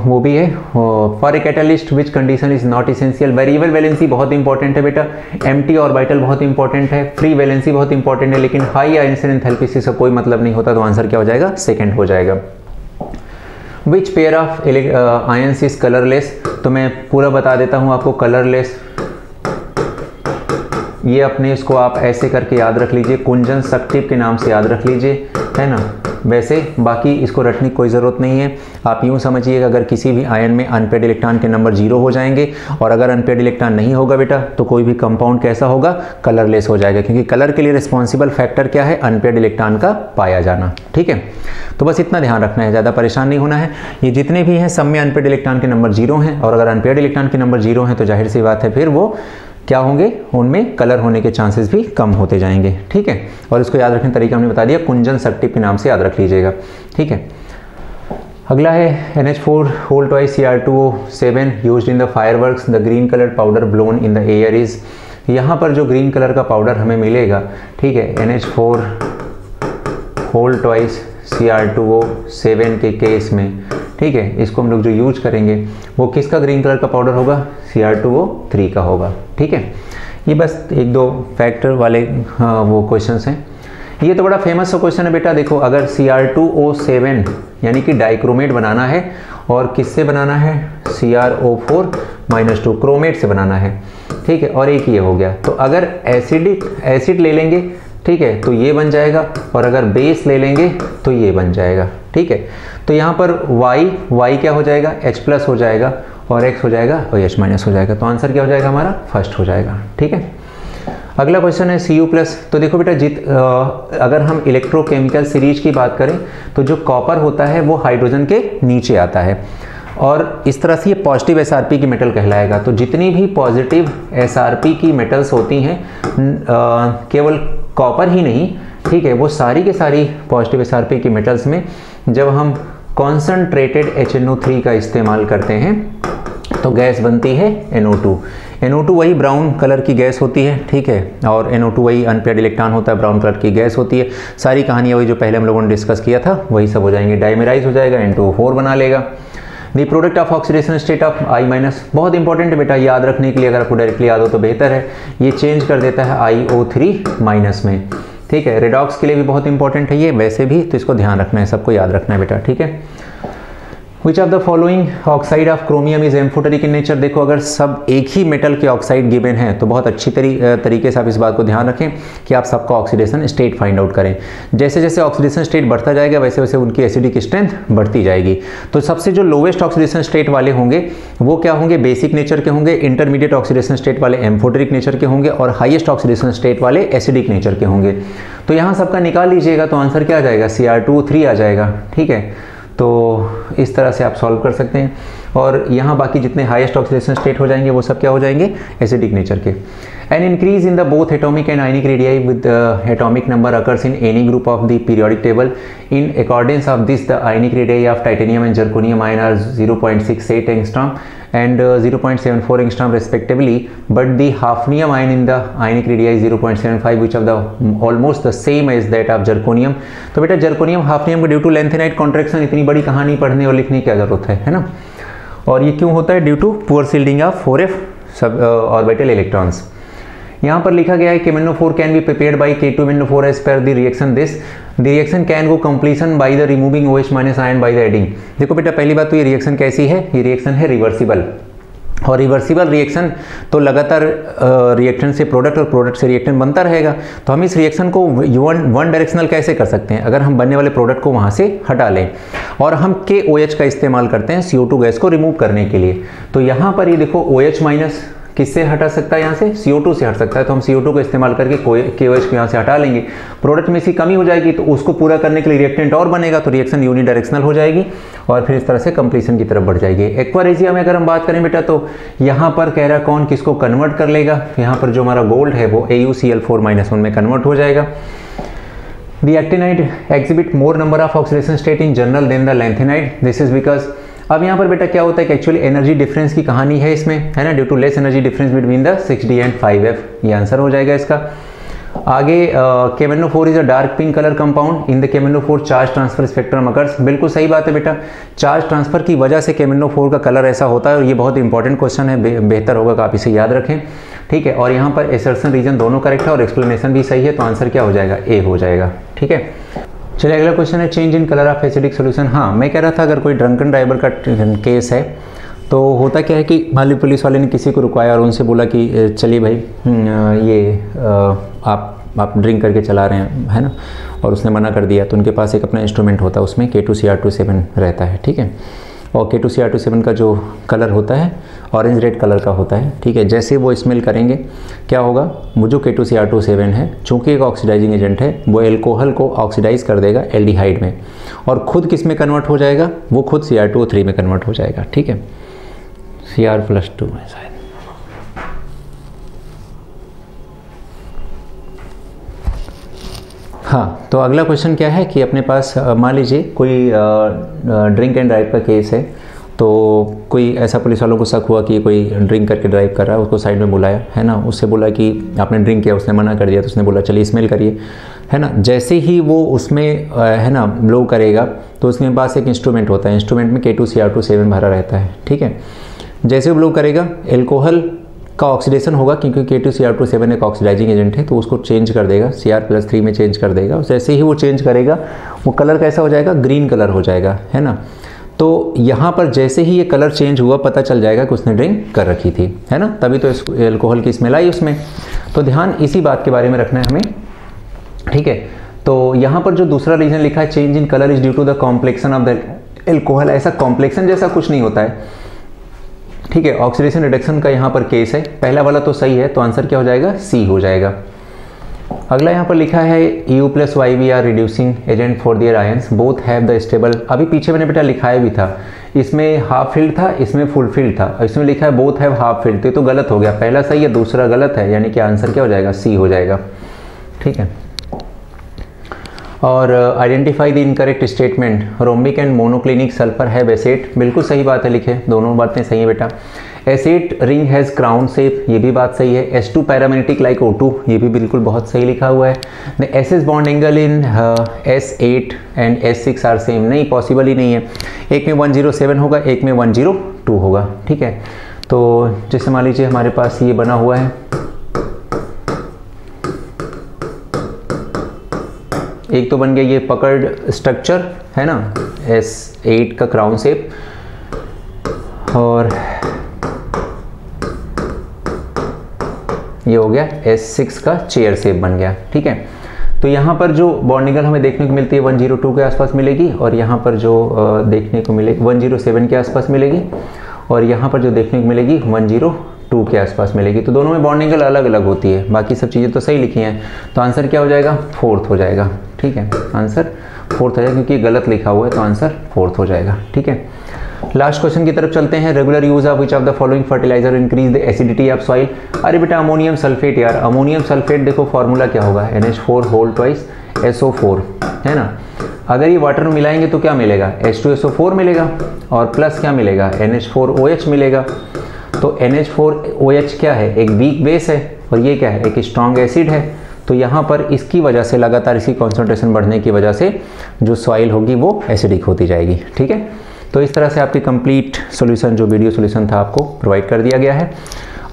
वो भी है, for a catalyst which condition is not essential. Variable valency बहुत इंपॉर्टेंट है बेटा, एम्प्टी ऑर्बिटल बहुत इंपॉर्टेंट है, फ्री वैलेंसी बहुत इंपॉर्टेंट है, लेकिन हाई आयंस एंथैल्पी से कोई मतलब नहीं होता, तो आंसर क्या हो जाएगा, सेकंड हो जाएगा। Which pair of ions is colourless. तो मैं पूरा बता देता हूँ आपको, कलरलेस ये अपने इसको आप ऐसे करके याद रख लीजिए, कुंजन सक्टिव के नाम से याद रख लीजिए, है ना। वैसे बाकी इसको रटने की कोई ज़रूरत नहीं है। आप यूँ समझिएगा, अगर किसी भी आयन में अनपेड इलेक्ट्रॉन के नंबर 0 हो जाएंगे, और अगर अनपेड इलेक्ट्रॉन नहीं होगा बेटा, तो कोई भी कंपाउंड कैसा होगा, कलरलेस हो जाएगा, क्योंकि कलर के लिए रिस्पॉन्सिबल फैक्टर क्या है, अनपेड इलेक्ट्रॉन का पाया जाना, ठीक है। तो बस इतना ध्यान रखना है, ज़्यादा परेशान नहीं होना है। ये जितने भी हैं सब में अनपेड इलेक्ट्रॉन के नंबर 0 हैं, और अगर अनपेड इलेक्ट्रॉन के नंबर 0 हैं तो जाहिर सी बात है फिर वो क्या होंगे, उनमें कलर होने के चांसेस भी कम होते जाएंगे, ठीक है। और इसको याद रखने का तरीका हमने बता दिया, कुंजन सक्टिव के नाम से याद रख लीजिएगा, ठीक है। अगला है NH4 whole twice Cr2O7 used in the fireworks, the green colour powder blown in the air is. यहाँ पर जो ग्रीन कलर का पाउडर हमें मिलेगा, ठीक है, NH4 होल ट्वाइस Cr2O7 के केस में, ठीक है, इसको हम लोग जो यूज करेंगे वो किसका ग्रीन कलर का पाउडर होगा, Cr2O3 का होगा, ठीक है। ये बस एक दो फैक्टर वाले वो क्वेश्चंस हैं। ये तो बड़ा फेमस सा क्वेश्चन है बेटा। देखो, अगर Cr2O7 यानी कि डाइक्रोमेट बनाना है, और किससे बनाना है, CrO4-2 क्रोमेट से बनाना है, ठीक है, और एक ये हो गया, तो अगर एसिड ले लेंगे, ठीक है, तो ये बन जाएगा, और अगर बेस ले लेंगे तो ये बन जाएगा, ठीक है। तो यहाँ पर y क्या हो जाएगा, H+ हो जाएगा, और x हो जाएगा और H- हो जाएगा। तो आंसर क्या हो जाएगा हमारा, फर्स्ट हो जाएगा, ठीक है। अगला क्वेश्चन है Cu+। तो देखो बेटा, अगर हम इलेक्ट्रोकेमिकल सीरीज की बात करें, तो जो कॉपर होता है वो हाइड्रोजन के नीचे आता है, और इस तरह से ये पॉजिटिव SRP की मेटल कहलाएगा। तो जितनी भी पॉजिटिव SRP की मेटल्स होती हैं, केवल कॉपर ही नहीं, ठीक है, वो सारी के सारी पॉजिटिव SRP की मेटल्स में जब हम कॉन्सनट्रेटेड HNO3 का इस्तेमाल करते हैं तो गैस बनती है NO2। NO2 वही ब्राउन कलर की गैस होती है, ठीक है, और NO2 वही अनपेयर्ड इलेक्ट्रॉन होता है, ब्राउन कलर की गैस होती है। सारी कहानियाँ वही जो पहले हम लोगों ने डिस्कस किया था वही सब हो जाएंगे, डाइमेराइज हो जाएगा, N2O4 बना लेगा। The product of oxidation state of I-, बहुत इंपॉर्टेंट है बेटा, याद रखने के लिए, अगर आपको डायरेक्टली याद हो तो बेहतर है। ये चेंज कर देता है IO3- में, ठीक है। रेडॉक्स के लिए भी बहुत इंपॉर्टेंट है ये, वैसे भी, तो इसको ध्यान रखना है, सबको याद रखना है बेटा, ठीक है। Which of the following oxide of chromium is amphoteric in nature. देखो, अगर सब एक ही मेटल के ऑक्साइड गिवन है तो बहुत अच्छी तरीके से आप इस बात को ध्यान रखें कि आप सबका ऑक्सीडेशन स्टेट फाइंड आउट करें। जैसे जैसे ऑक्सीडेशन स्टेट बढ़ता जाएगा वैसे वैसे उनकी एसिडिक स्ट्रेंथ बढ़ती जाएगी। तो सबसे जो लोवेस्ट ऑक्सीडेशन स्टेट वाले होंगे वो क्या होंगे, बेसिक नेचर के होंगे, इंटरमीडिएट ऑक्सीडेशन स्टेट वाले एम्फोटेरिक नेचर के होंगे, और हाईएस्ट ऑक्सीडेशन स्टेट वाले एसिडिक नेचर के होंगे। तो यहाँ सबका निकाल लीजिएगा तो आंसर क्या आ जाएगा, Cr2O3 आ जाएगा, ठीक है। तो इस तरह से आप सॉल्व कर सकते हैं, और यहाँ बाकी जितने हाईएस्ट ऑक्सीडेशन स्टेट हो जाएंगे वो सब क्या हो जाएंगे, एसिडिक नेचर के। An increase in the both atomic and ionic radii with atomic number occurs in any group of the periodic table. In accordance of this the ionic radii of titanium and zirconium ion are 0.68 angstrom and 0.74 angstrom respectively, but the hafnium ion in the ionic radii is 0.75, which of the almost the same as that of zirconium। तो बेटा जर्कोनियम हाफनियम को ड्यू टू लैंथेनाइट कॉन्ट्रैक्शन, इतनी बड़ी कहानी पढ़ने और लिखने की क्या जरूरत है ना। और ये क्यों होता है, due to poor shielding of 4f sub orbital electrons. यहाँ पर लिखा गया है KMnO4 can be prepared by K2MnO4 as per the reaction this the reaction can go completion by the removing OH minus ion by the adding. देखो बेटा पहली बात तो ये रिएक्शन कैसी है, ये रिएक्शन है रिवर्सिबल, और रिवर्सिबल रिएक्शन तो लगातार रिएक्टेंट से प्रोडक्ट और प्रोडक्ट से रिएक्टेंट बनता रहेगा। तो हम इस रिएक्शन को वन डायरेक्शनल कैसे कर सकते हैं, अगर हम बनने वाले प्रोडक्ट को वहाँ से हटा लें और हम KOH का इस्तेमाल करते हैं CO2 गैस को रिमूव करने के लिए। तो यहाँ पर ये देखो OH माइनस किससे हटा सकता है, यहाँ से CO2 से हट सकता है, तो हम CO2 को इस्तेमाल करके KOH को यहाँ से हटा लेंगे। प्रोडक्ट में इसकी कमी हो जाएगी तो उसको पूरा करने के लिए रिएक्टेंट और बनेगा, तो रिएक्शन यूनिडायरेक्शनल हो जाएगी और फिर इस तरह से कंप्लीशन की तरफ बढ़ जाएगी। एक्वारेजिया में अगर हम बात करें बेटा तो यहाँ पर कह रहा कौन किसको कन्वर्ट कर लेगा, यहाँ पर जो हमारा गोल्ड है वो AuCl4-1 में कन्वर्ट हो जाएगा। The actinide exhibit more number of oxidation state in general than the lanthanide. This is because अब यहाँ पर बेटा क्या होता है कि एक्चुअली एनर्जी डिफरेंस की कहानी है इसमें, है ना, due to less energy difference between the 6D and 5F, ये आंसर हो जाएगा इसका। आगे KMnO4 is a dark pink colour compound in the KMnO4 charge transfer spectrum occurs. बिल्कुल सही बात है बेटा, चार्ज ट्रांसफर की वजह से KMnO4 का कलर ऐसा होता है और ये बहुत इंपॉर्टेंट क्वेश्चन है, बेहतर होगा कि आप इसे याद रखें, ठीक है। और यहाँ पर एसर्शन रीजन दोनों करेक्ट है और एक्सप्लेनेशन भी सही है, तो आंसर क्या हो जाएगा, ए हो जाएगा, ठीक है। चलिए अगला क्वेश्चन है change in colour of acidic solution. हाँ, मैं कह रहा था अगर कोई ड्रंकन ड्राइवर का केस है तो होता क्या है कि मान ली पुलिस वाले ने किसी को रुकाया और उनसे बोला कि चलिए भाई ये आप ड्रिंक करके चला रहे हैं, है ना, और उसने मना कर दिया, तो उनके पास एक अपना इंस्ट्रूमेंट होता है, उसमें K2Cr27 रहता है, ठीक है। और K2Cr27 का जो कलर होता है ऑरेंज रेड कलर का होता है, ठीक है। जैसे वो स्मेल करेंगे क्या होगा, वो जो K2Cr27 है चूँकि एक ऑक्सीडाइजिंग एजेंट है, वो एल्कोहल को ऑक्सीडाइज कर देगा एल्डिहाइड में और खुद किस में कन्वर्ट हो जाएगा, वो खुद Cr2O3 में कन्वर्ट हो जाएगा, ठीक है, Cr+2 में शायद। हाँ, तो अगला क्वेश्चन क्या है कि अपने पास मान लीजिए कोई ड्रिंक एंड ड्राइव का केस है, तो कोई ऐसा पुलिस वालों को शक हुआ कि कोई ड्रिंक करके ड्राइव कर रहा है, उसको साइड में बुलाया, है ना, उससे बोला कि आपने ड्रिंक किया, उसने मना कर दिया, तो उसने बोला चलिए स्मेल करिए, है ना। जैसे ही वो उसमें है ना ब्लो करेगा तो उसके पास एक इंस्ट्रूमेंट होता है, इंस्ट्रूमेंट में K2Cr27 भरा रहता है, ठीक है। जैसे वो ब्लो करेगा एल्कोहल का ऑक्सीडेशन होगा, क्योंकि K2Cr27 एक ऑक्सीडाइजिंग एजेंट है, तो उसको चेंज कर देगा, Cr+3 में चेंज कर देगा। जैसे ही वो चेंज करेगा वो कलर कैसा हो जाएगा, ग्रीन कलर हो जाएगा, है ना। तो यहाँ पर जैसे ही ये कलर चेंज हुआ पता चल जाएगा कि उसने ड्रिंक कर रखी थी, है ना, तभी तो एल्कोहल की स्मेल आई उसमें। तो ध्यान इसी बात के बारे में रखना है हमें, ठीक है। तो यहाँ पर जो दूसरा रीजन लिखा है change in colour is due to the complexation of the alcohol, ऐसा कॉम्प्लेक्शन जैसा कुछ नहीं होता है, ठीक है। ऑक्सीडेशन रिडक्शन का यहाँ पर केस है, पहला वाला तो सही है, तो आंसर क्या हो जाएगा, सी हो जाएगा। अगला यहाँ पर लिखा है U+YB are reducing agent for their ions both have the stable. अभी पीछे मैंने बेटा लिखाया भी था, इसमें हाफ फील्ड था, इसमें फुल फील्ड था, इसमें लिखा है बोथ हैव हाफ फील्ड, तो गलत हो गया, पहला सही है दूसरा गलत है, यानी कि आंसर क्या हो जाएगा, सी हो जाएगा, ठीक है। और identify the incorrect statement, rhombic and monoclinic sulphur have asset, बिल्कुल सही बात है, लिखे दोनों बातें सही है बेटा। Asset ring has crown shape, ये भी बात सही है। S2 पैरामैग्नेटिक लाइक O2, ये भी बिल्कुल बहुत सही लिखा हुआ है। The SS bond angle in S8 and S6 are same, नहीं पॉसिबल ही नहीं है, एक में 107 होगा, एक में 102 होगा, ठीक है। तो जैसे मान लीजिए हमारे पास ये बना हुआ है, एक तो बन गया ये पकड़ स्ट्रक्चर, है ना, S8 का क्राउन शेप, और ये हो गया S6 का चेयर शेप बन गया, ठीक है। तो यहाँ पर जो बॉन्ड एंगल हमें देखने को मिलती है 102 के आसपास मिलेगी, और यहाँ पर जो देखने को मिलेगी 107 के आसपास मिलेगी, और यहाँ पर जो देखने को मिलेगी 102 के आसपास मिलेगी। तो दोनों में बॉन्ड एंगल अलग अलग होती है, बाकी सब चीज़ें तो सही लिखी हैं, तो आंसर क्या हो जाएगा, फोर्थ हो जाएगा, ठीक है। आंसर फोर्थ हो जाएगा, क्योंकि गलत लिखा हुआ है, तो आंसर फोर्थ हो जाएगा, ठीक है। लास्ट क्वेश्चन की तरफ चलते हैं। Regular use of which of the following fertiliser increase the acidity of soil. अरे बेटा अमोनियम सल्फेट, यार अमोनियम सल्फेट देखो फॉर्मूला क्या होगा, NH4 होल ट्वाइस SO4, है ना। अगर ये वाटर में मिलाएंगे तो क्या मिलेगा, H2SO4 मिलेगा, और प्लस क्या मिलेगा, NH4OH मिलेगा। तो NH4OH क्या है, एक वीक बेस है, और ये क्या है, एक स्ट्रॉन्ग एसिड है। तो यहाँ पर इसकी वजह से लगातार इसकी कॉन्सेंट्रेशन बढ़ने की वजह से जो सॉइल होगी वो एसिडिक होती जाएगी, ठीक है। तो इस तरह से आपकी कंप्लीट सॉल्यूशन जो वीडियो सॉल्यूशन था आपको प्रोवाइड कर दिया गया है।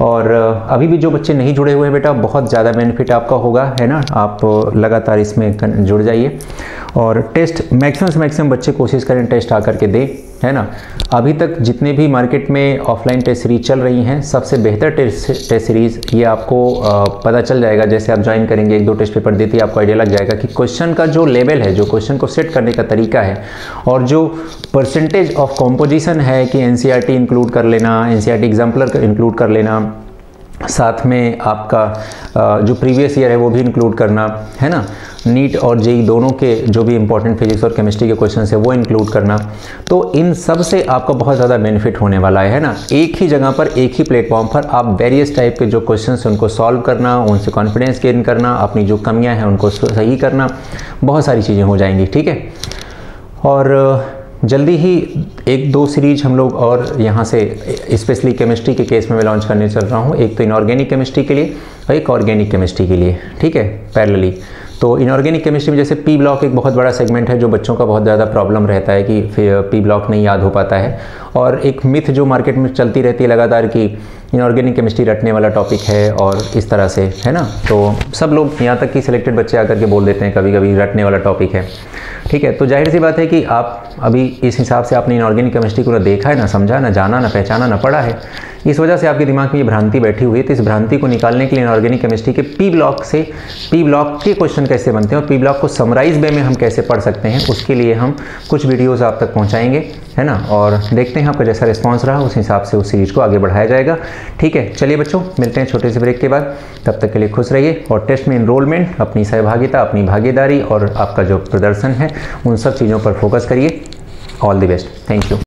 और अभी भी जो बच्चे नहीं जुड़े हुए हैं बेटा, बहुत ज़्यादा बेनिफिट आपका होगा, है ना। आप लगातार इसमें जुड़ जाइए और टेस्ट मैक्सिमम से मैक्सिमम बच्चे कोशिश करें टेस्ट आकर के दें, है ना। अभी तक जितने भी मार्केट में ऑफलाइन टेस्ट सीरीज चल रही हैं, सबसे बेहतर टेस्ट सीरीज़ ये आपको पता चल जाएगा। जैसे आप ज्वाइन करेंगे, 1-2 टेस्ट पेपर देते ही आपको आइडिया लग जाएगा कि क्वेश्चन का जो लेवल है, जो क्वेश्चन को सेट करने का तरीका है और जो परसेंटेज ऑफ कॉम्पोजिशन है कि एनसीईआरटी इंक्लूड कर लेना, एनसीईआरटी एग्जाम्पलर इंक्लूड कर लेना, साथ में आपका जो प्रीवियस ईयर है वो भी इंक्लूड करना, है ना। नीट और जेईई दोनों के जो भी इंपॉर्टेंट फिजिक्स और केमिस्ट्री के क्वेश्चन है वो इंक्लूड करना, तो इन सब से आपको बहुत ज़्यादा बेनिफिट होने वाला है ना। एक ही जगह पर, एक ही प्लेटफॉर्म पर आप वेरियस टाइप के जो क्वेश्चन हैं उनको सॉल्व करना, उनसे कॉन्फिडेंस गेन करना, अपनी जो कमियाँ हैं उनको सही करना, बहुत सारी चीज़ें हो जाएंगी, ठीक है। और जल्दी ही 1-2 सीरीज हम लोग और यहाँ से स्पेशली केमिस्ट्री के केस में मैं लॉन्च करने चल रहा हूँ। एक तो इनऑर्गेनिक केमिस्ट्री के लिए और एक ऑर्गेनिक केमिस्ट्री के लिए, ठीक है, पैरेलली। तो इनऑर्गेनिक केमिस्ट्री में जैसे पी ब्लॉक एक बहुत बड़ा सेगमेंट है, जो बच्चों का बहुत ज़्यादा प्रॉब्लम रहता है कि फिर पी ब्लॉक नहीं याद हो पाता है, और एक मिथ जो मार्केट में चलती रहती है लगातार कि इनऑर्गेनिक केमिस्ट्री रटने वाला टॉपिक है और इस तरह से, है ना। तो सब लोग, यहाँ तक कि सिलेक्टेड बच्चे आकर के बोल देते हैं कभी कभी रटने वाला टॉपिक है, ठीक है। तो जाहिर सी बात है कि आप अभी इस हिसाब से आपने इनऑर्गेनिक केमिस्ट्री को ना देखा है, ना समझा, ना जाना, ना पहचाना, ना पढ़ा है, इस वजह से आपके दिमाग में ये भ्रांति बैठी हुई है। तो इस भ्रांति को निकालने के लिए इनऑर्गेनिक केमिस्ट्री के पी ब्लॉक से, पी ब्लॉक के क्वेश्चन कैसे बनते हैं और पी ब्लॉक को समराइज वे में हम कैसे पढ़ सकते हैं, उसके लिए हम कुछ वीडियोज़ आप तक पहुँचाएंगे, है ना। और देखते हैं आपका जैसा रिस्पॉन्स रहा उस हिसाब से उस सीरीज को आगे बढ़ाया जाएगा, ठीक है। चलिए बच्चों, मिलते हैं छोटे से ब्रेक के बाद, तब तक के लिए खुश रहिए और टेस्ट में इनरोलमेंट, अपनी सहभागिता, अपनी भागीदारी और आपका जो प्रदर्शन है, उन सब चीज़ों पर फोकस करिए। All the best, thank you.